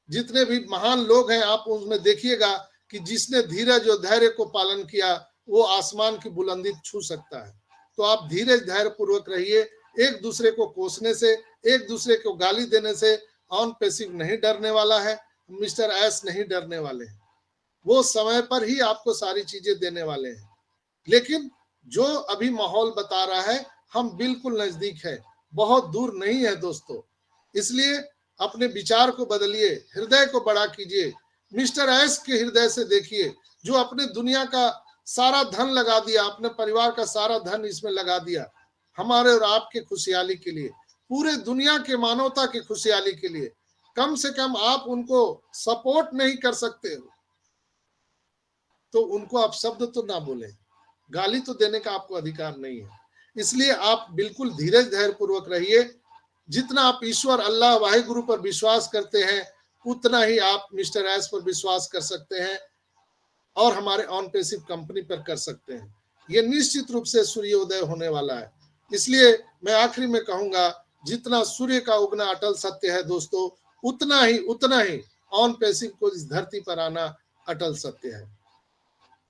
जितने भी महान लोग हैं, आप उनमें देखिएगा कि जिसने धीरज और धैर्य को पालन किया, वो आसमान की बुलंदी छू सकता है। तो आप धीरज धैर्य पूर्वक रहिए। एक दूसरे को कोसने से, एक दूसरे को गाली देने से ऑन पैसिव नहीं डरने वाला है, मिस्टर एस नहीं डरने वाले हैं। वो समय पर ही आपको सारी चीजें देने वाले हैं। लेकिन जो अभी माहौल बता रहा है, हम बिल्कुल नजदीक है, बहुत दूर नहीं है दोस्तों। इसलिए अपने विचार को बदलिए, हृदय को बड़ा कीजिए। मिस्टर एस के हृदय से देखिए, जो अपने दुनिया का सारा धन लगा दिया, अपने परिवार का सारा धन इसमें लगा दिया, हमारे और आपके खुशहाली के लिए, पूरे दुनिया के मानवता की खुशहाली के लिए। कम से कम आप उनको सपोर्ट नहीं कर सकते हो तो उनको आप शब्द तो ना बोले, गाली तो देने का आपको अधिकार नहीं है। इसलिए आप बिल्कुल धीरज धैर्य पूर्वक रहिए। जितना आप ईश्वर अल्लाह वाहिगुरु पर विश्वास करते हैं, उतना ही आप मिस्टर एस पर विश्वास कर सकते हैं और हमारे ऑन पैसिव कंपनी पर कर सकते हैं। ये निश्चित रूप से सूर्योदय होने वाला है। इसलिए मैं आखिरी में कहूंगा, जितना सूर्य का उगना अटल सत्य है दोस्तों, उतना ही ऑन पैसिव को इस धरती पर आना अटल सत्य है।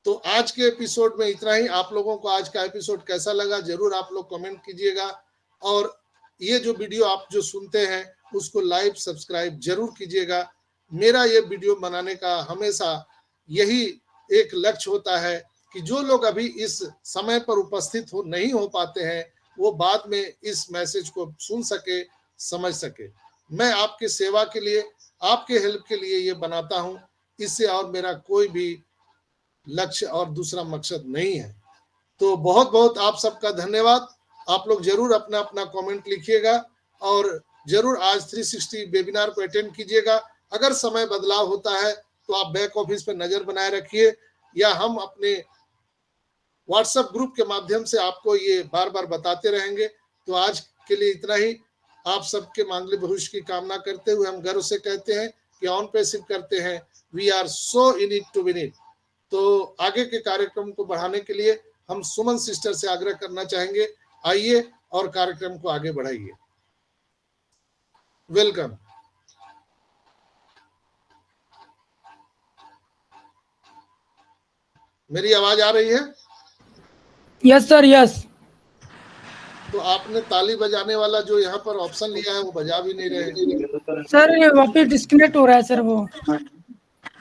तो आज के एपिसोड में इतना ही। आप लोगों को आज का एपिसोड कैसा लगा जरूर आप लोग कमेंट कीजिएगा। और ये जो वीडियो आप जो सुनते हैं उसको लाइक सब्सक्राइब जरूर कीजिएगा। मेरा ये वीडियो बनाने का हमेशा यही एक लक्ष्य होता है कि जो लोग अभी इस समय पर उपस्थित नहीं हो पाते हैं, वो बाद में इस मैसेज को सुन सके, समझ सके। मैं आपकी सेवा के लिए, आपके हेल्प के लिए ये बनाता हूं। इससे और मेरा कोई भी लक्ष्य और दूसरा मकसद नहीं है। तो बहुत बहुत आप सबका धन्यवाद। आप लोग जरूर अपना अपना कमेंट लिखिएगा और जरूर आज 360 वेबिनार को अटेंड कीजिएगा। अगर समय बदलाव होता है तो आप बैक ऑफिस पर नजर बनाए रखिए, या हम अपने व्हाट्सएप ग्रुप के माध्यम से आपको ये बार बार बताते रहेंगे। तो आज के लिए इतना ही। आप सबके मांगलिक भविष्य की कामना करते हुए हम गर्व से कहते हैं कि ऑन पैसिव करते हैं, we are so in it to win it. तो आगे के कार्यक्रम को बढ़ाने के लिए हम सुमन सिस्टर से आग्रह करना चाहेंगे, आइए और कार्यक्रम को आगे बढ़ाइए। वेलकम। मेरी आवाज आ रही है? Yes sir, yes. तो आपने ताली बजाने वाला जो यहाँ पर ऑप्शन लिया है वो बजा भी नहीं रहे सर। ये वापस डिस्कनेक्ट हो रहा है सर वो।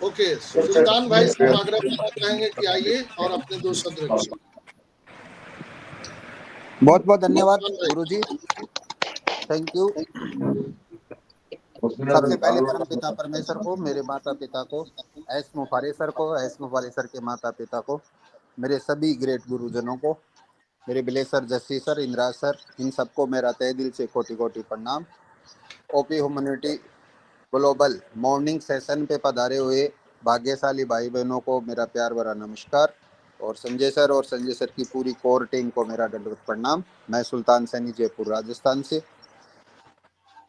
ओके, सुल्तान भाई से आग्रह करना चाहेंगे कि आइए और अपने 2 शब्द रखिए। बहुत बहुत धन्यवाद गुरुजी, थैंक यू। सबसे पहले परम पिता परमेश्वर को, मेरे माता पिता को, एस मुफारे सर को, एस मुफारे सर के माता पिता को, मेरे सभी ग्रेट गुरुजनों को मेरे बिलेसर, जस्सी सर, इंदिरा सर, इन सबको मेरा तहे दिल से कोटि कोटि प्रणाम। OP humanity global morning session पे पधारे हुए भाग्यशाली भाई बहनों को मेरा प्यार भरा नमस्कार, और संजय सर और संजय सर की पूरी कोर टीम को मेरा दंडवत प्रणाम। मैं सुल्तान सैनी, जयपुर, राजस्थान से।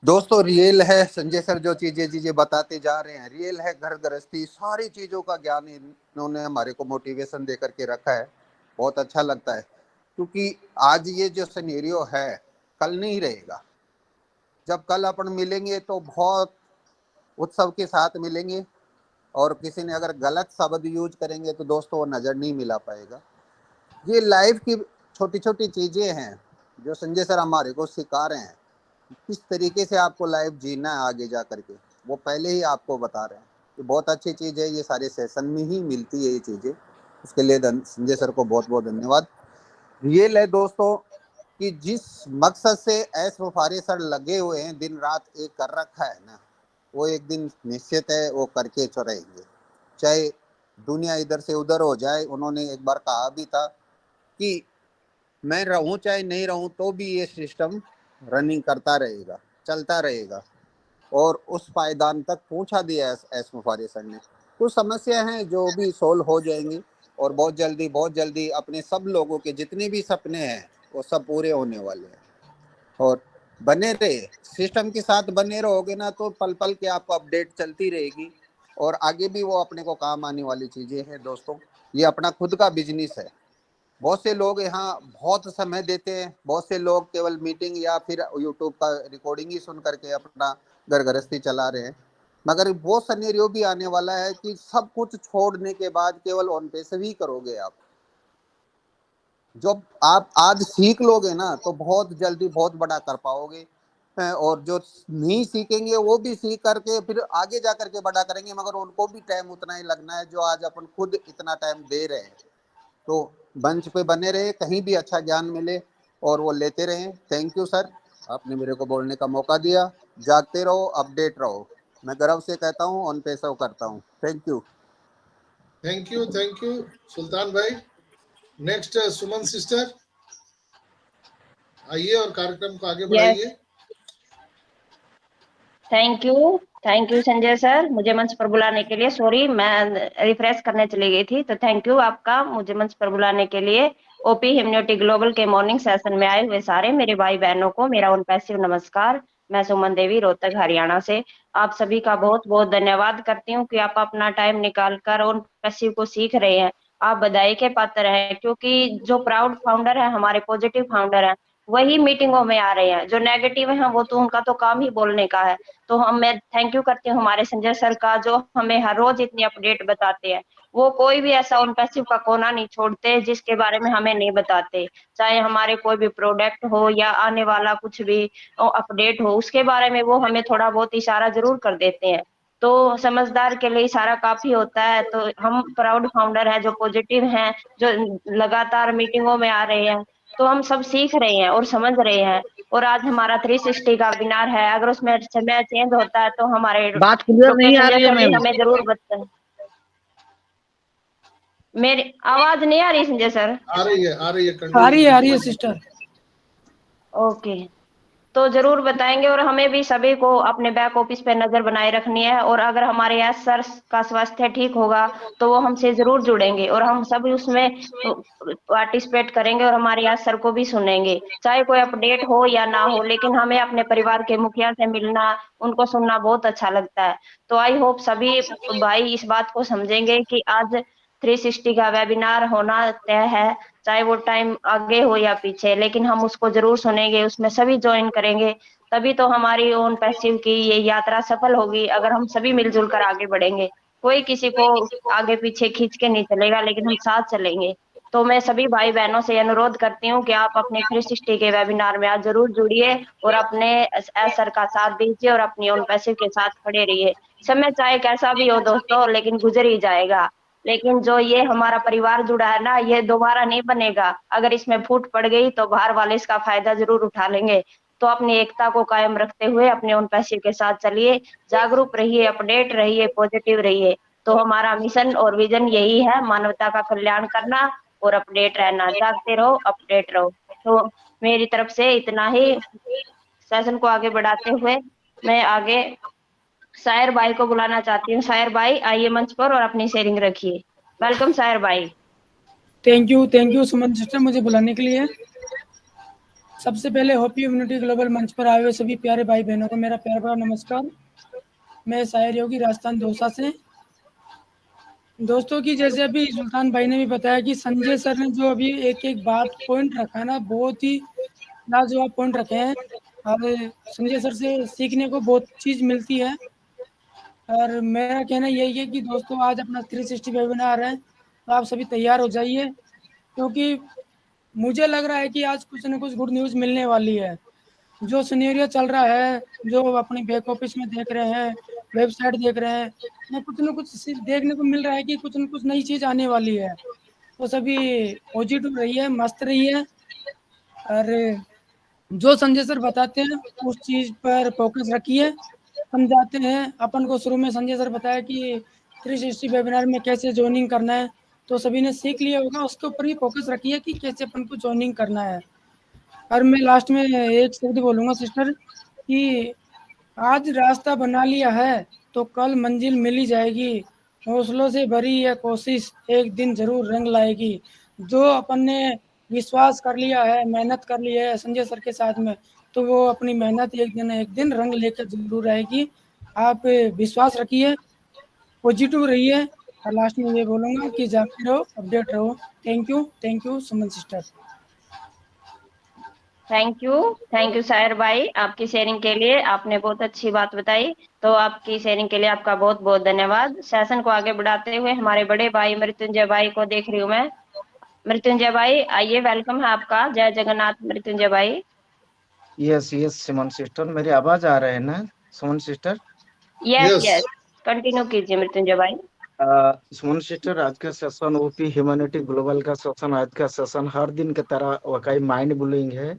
दोस्तों रियल है, संजय सर जो चीजें बताते जा रहे हैं रियल है। घर गृहस्थी सारी चीजों का ज्ञान इन्होंने हमारे को मोटिवेशन दे करके रखा है। बहुत अच्छा लगता है, क्योंकि आज ये जो सिनेरियो है कल नहीं रहेगा। जब कल अपन मिलेंगे तो बहुत उत्सव के साथ मिलेंगे, और किसी ने अगर गलत शब्द यूज करेंगे तो दोस्तों वो नजर नहीं मिला पाएगा। ये लाइफ की छोटी छोटी चीजें हैं जो संजय सर हमारे को सिखा रहे हैं, किस तरीके से आपको लाइफ जीना है आगे जा करके, वो पहले ही आपको बता रहे हैं। ये बहुत अच्छी चीज़ है, ये सारे सेशन में ही मिलती है ये चीज़ें। उसके लिए संजय सर को बहुत बहुत धन्यवाद। रियल है दोस्तों कि जिस मकसद से एस वफारे सर लगे हुए हैं, दिन रात एक कर रखा है ना, वो एक दिन निश्चित है वो करके चुराएंगे, चाहे दुनिया इधर से उधर हो जाए। उन्होंने एक बार कहा भी था कि मैं रहूं चाहे नहीं रहूं तो भी ये सिस्टम रनिंग करता रहेगा, चलता रहेगा, और उस पायदान तक पहुंचा दिया एस मुफारी सर ने। कुछ समस्या हैं जो भी सोल्व हो जाएंगी, और बहुत जल्दी अपने सब लोगों के जितने भी सपने हैं वो सब पूरे होने वाले हैं। और बने रहे, सिस्टम के साथ बने रहोगे ना तो पल पल के आपको अपडेट चलती रहेगी, और आगे भी वो अपने को काम आने वाली चीज़ें हैं। दोस्तों ये अपना खुद का बिजनेस है। बहुत से लोग यहाँ बहुत समय देते हैं, बहुत से लोग केवल मीटिंग या फिर यूट्यूब का रिकॉर्डिंग ही सुन करके अपना घर गृहस्थी चला रहे हैं, मगर वो सिनेरियो भी आने वाला है कि सब कुछ छोड़ने के बाद केवल ऑन पैसे ही करोगे आप। जब आप आज सीख लोगे ना तो बहुत जल्दी बहुत बड़ा कर पाओगे, और जो नहीं सीखेंगे वो भी सीख करके फिर आगे जा करके बड़ा करेंगे, मगर उनको भी टाइम उतना ही लगना है जो आज अपन खुद इतना टाइम दे रहे हैं। तो मंच पे बने रहे, कहीं भी अच्छा ज्ञान मिले और वो लेते रहें। थैंक यू सर, आपने मेरे को बोलने का मौका दिया। जागते रहो, अपडेट रहो, मैं गर्व से कहता हूँ, ऑन पे सर्व करता हूँ। थैंक यू सुल्तान भाई। नेक्स्ट सुमन सिस्टर, आइए और कार्यक्रम को आगे बढ़ाइए। थैंक यू संजय सर, मुझे मंच पर बुलाने के लिए। सॉरी, मैं रिफ्रेश करने चली गई थी, तो थैंक यू आपका मुझे मंच पर बुलाने के लिए। ओपी ह्यूमैनिटी ग्लोबल के मॉर्निंग सेशन में आए हुए सारे मेरे भाई बहनों को मेरा उन पैसिव नमस्कार। मैं सुमन देवी, रोहतक, हरियाणा से आप सभी का बहुत बहुत धन्यवाद करती हूँ कि आप अपना टाइम निकाल कर उन पैसिव को सीख रहे हैं। आप बधाई के पात्र हैं, क्योंकि जो प्राउड फाउंडर है, हमारे पॉजिटिव फाउंडर है, वही मीटिंगों में आ रहे हैं। जो नेगेटिव है वो तो उनका तो काम ही बोलने का है। तो मैं थैंक यू करती हूँ हमारे संजय सर का, जो हमें हर रोज इतनी अपडेट बताते हैं। वो कोई भी ऐसा उन पैसिव का कोना नहीं छोड़ते जिसके बारे में हमें नहीं बताते। चाहे हमारे कोई भी प्रोडक्ट हो या आने वाला कुछ भी अपडेट हो, उसके बारे में वो हमें थोड़ा बहुत इशारा जरूर कर देते हैं। तो समझदार के लिए इशारा काफी होता है। तो हम प्राउड फाउंडर हैं, जो पॉजिटिव हैं, जो लगातार मीटिंगों में आ रहे हैं, तो हम सब सीख रहे हैं और समझ रहे हैं। और आज हमारा 360 का वेबिनार है। अगर उसमें समय चेंज होता है तो हमारे बात क्लियर नहीं आ संजय रही है सर भी मैम। हमें जरूर बताएं। मेरी आवाज नहीं आ रही संजय सर? आ रही है आ रही है सिस्टर। ओके, तो जरूर बताएंगे। और हमें भी सभी को अपने बैक ऑफिस पे नजर बनाए रखनी है। और अगर हमारे एस सर का स्वास्थ्य ठीक होगा तो वो हमसे जरूर जुड़ेंगे और हम सभी उसमें पार्टिसिपेट करेंगे और हमारे एस सर को भी सुनेंगे, चाहे कोई अपडेट हो या ना हो। लेकिन हमें अपने परिवार के मुखिया से मिलना, उनको सुनना बहुत अच्छा लगता है। तो आई होप सभी भाई इस बात को समझेंगे कि आज 360 का वेबिनार होना तय है, चाहे वो टाइम आगे हो या पीछे, लेकिन हम उसको जरूर सुनेंगे, उसमें सभी ज्वाइन करेंगे। तभी तो हमारी ओन पैसिव की ये यात्रा सफल होगी, अगर हम सभी मिलजुल कर आगे बढ़ेंगे। कोई किसी को आगे पीछे खींच के नहीं चलेगा, लेकिन हम साथ चलेंगे। तो मैं सभी भाई बहनों से अनुरोध करती हूँ कि आप अपने 360 के वेबिनार में आज जरूर जुड़िए और अपने सर का साथ दीजिए और अपनी ओन पैसिव के साथ खड़े रहिए। समय चाहे कैसा भी हो दोस्तों, लेकिन गुजर ही जाएगा। लेकिन जो ये हमारा परिवार जुड़ा है ना, ये दोबारा नहीं बनेगा। अगर इसमें फूट पड़ गई तो बाहर वाले इसका फायदा जरूर उठा लेंगे। तो अपनी एकता को कायम रखते हुए अपने उन पैसे के साथ चलिए, जागरूक रहिए, अपडेट रहिए, पॉजिटिव रहिए। तो हमारा मिशन और विजन यही है, मानवता का कल्याण करना और अपडेट रहना, जागते रहो, अपडेट रहो। तो मेरी तरफ से इतना ही। सेशन को आगे बढ़ाते हुए मैं आगे शायर भाई को बुलाना चाहती हूँ। शायर भाई आइए मंच पर और अपनी शेयरिंग रखिए। वेलकम शायर भाई। थैंक यू सुमन सिस्टर मुझे बुलाने के लिए। सबसे पहले होपी ह्यूमैनिटी ग्लोबल मंच पर आए हुए सभी प्यारे भाई बहनों को मेरा प्यार भरा नमस्कार। मैं शायर योगी राजस्थान दौसा से। दोस्तों की जैसे अभी सुल्तान भाई ने भी बताया कि संजय सर ने जो अभी एक एक बात पॉइंट रखा है ना, बहुत ही लाजवाब पॉइंट रखे हैं और संजय सर से सीखने को बहुत चीज़ मिलती है। और मेरा कहना यही है कि दोस्तों आज अपना 360 वेबिनार है, तो आप सभी तैयार हो जाइए, क्योंकि मुझे लग रहा है कि आज कुछ न कुछ गुड न्यूज़ मिलने वाली है। जो सिनेरियो चल रहा है, जो अपनी बैक ऑफिस में देख रहे हैं, वेबसाइट देख रहे हैं, या कुछ न कुछ देखने को मिल रहा है कि कुछ न कुछ नई चीज़ आने वाली है। तो सभी पॉजिटिव रहिए, मस्त रहिए और जो संजय सर बताते हैं उस चीज़ पर फोकस रखिए। समझाते हैं अपन को, शुरू में संजय सर बताया कि 360 वेबिनार में कैसे ज्वाइनिंग करना है, तो सभी ने सीख लिया होगा। उसके ऊपर ही फोकस रखिए कि कैसे अपन को ज्वाइनिंग करना है। और मैं लास्ट में एक शब्द बोलूँगा सिस्टर कि आज रास्ता बना लिया है तो कल मंजिल मिल ही जाएगी। हौसलों से भरी यह कोशिश एक दिन जरूर रंग लाएगी। जो अपन ने विश्वास कर लिया है, मेहनत कर ली है संजय सर के साथ में, तो वो अपनी मेहनत एक दिन रंग लेकर जरूर आएगी। आप विश्वास रखिए, पॉजिटिव रहिए और लास्ट में ये बोलूँगा कि जागते रहो, अपडेट रहो। Thank you Suman sister. Thank you शायर भाई आपकी शेयरिंग के लिए। आपने बहुत अच्छी बात बताई, तो आपकी शेयरिंग के लिए आपका बहुत बहुत धन्यवाद। सेशन को आगे बढ़ाते हुए हमारे बड़े भाई मृत्युंजय भाई को देख रही हूँ मैं। मृत्युंजय भाई आइए, वेलकम है आपका। जय जगन्नाथ मृत्युंजय भाई। यस सुमन सिस्टर, मेरी आवाज आ रहा है ना सुमन सिस्टर? यस कंटिन्यू कीजिए मृत्युंजय भाई। सुमन सिस्टर, आज का सेशन ओपी ह्यूमैनिटी ग्लोबल का सेशन, आज का सेशन हर दिन की तरह वाकई माइंड ब्लोइंग है।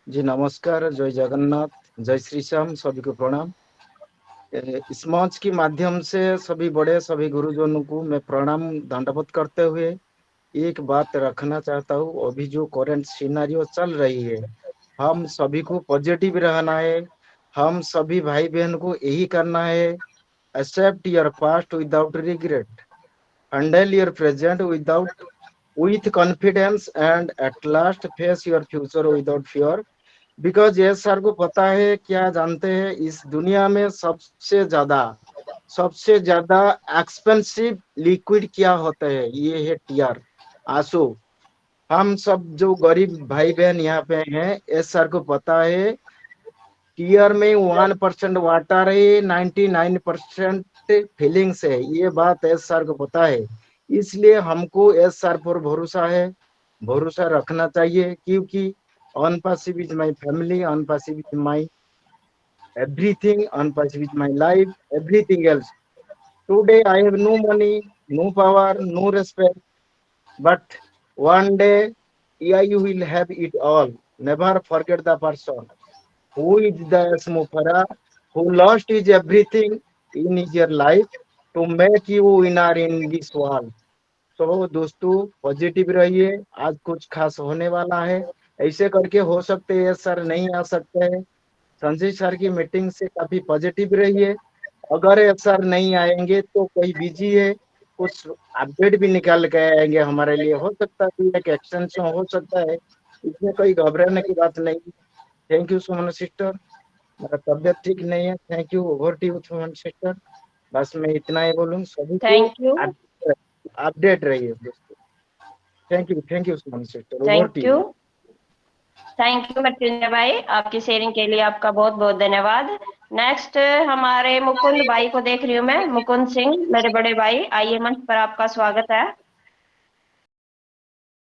जी नमस्कार, जय जगन्नाथ, जय श्री श्याम, सभी को प्रणाम। इस मंच के माध्यम से सभी बड़े सभी गुरुजनों को मैं प्रणाम दंडवत करते हुए एक बात रखना चाहता हूँ। अभी जो करंट सिनेरियो चल रही है, हम सभी को पॉजिटिव रहना है। हम सभी भाई बहन को यही करना है, accept your past without regret, handle your present with confidence and at last face your future without fear। Because ये सर को पता है, क्या जानते हैं, इस दुनिया में सबसे ज्यादा एक्सपेंसिव लिक्विड क्या होता है? ये है टीयर, आंसू। हम सब जो गरीब भाई बहन यहाँ पे हैं, एस सर को पता है, टीयर में 1% वाटर है, 99% फीलिंग्स है। ये बात एस सर को पता है, इसलिए हमको एस सर पर भरोसा रखना चाहिए। क्योंकि अनपासिव इज माई फैमिली, अनपासिव इज माई everything, अनपासिव is my life, everything else. Today I have no money, no power, no respect, but one day you will have it all। Never forget the person who is the smoothera, who lost his everything in your life to make you winner in this world। तो दोस्तों पॉजिटिव रहिए, आज कुछ खास होने वाला है। ऐसे करके हो सकते है सर नहीं आ सकते हैं, संजय सर की मीटिंग से काफी पॉजिटिव रहिए। अगर ये सर नहीं आएंगे तो कोई बिजी है, कुछ अपडेट भी निकाल के आएंगे हमारे लिए, हो सकता है एक एक्सटेंशन हो सकता है, इसमें कोई घबराने की बात नहीं। थैंक यू सुमन सिस्टर, मेरा तबियत ठीक नहीं है। Thank you, over to you Suman sister. बस मैं इतना ही बोलूँ, सभी को अपडेट रहिए दोस्तों। Thank you Suman sister, over to you. Thank you Mrityunjay भाई, आपकी शेयरिंग के लिए आपका बहुत बहुत धन्यवाद। नेक्स्ट हमारे मुकुंद भाई को देख रही हूँ मैं, मुकुंद सिंह, मेरे बड़े भाई, आइए मंच पर आपका स्वागत है।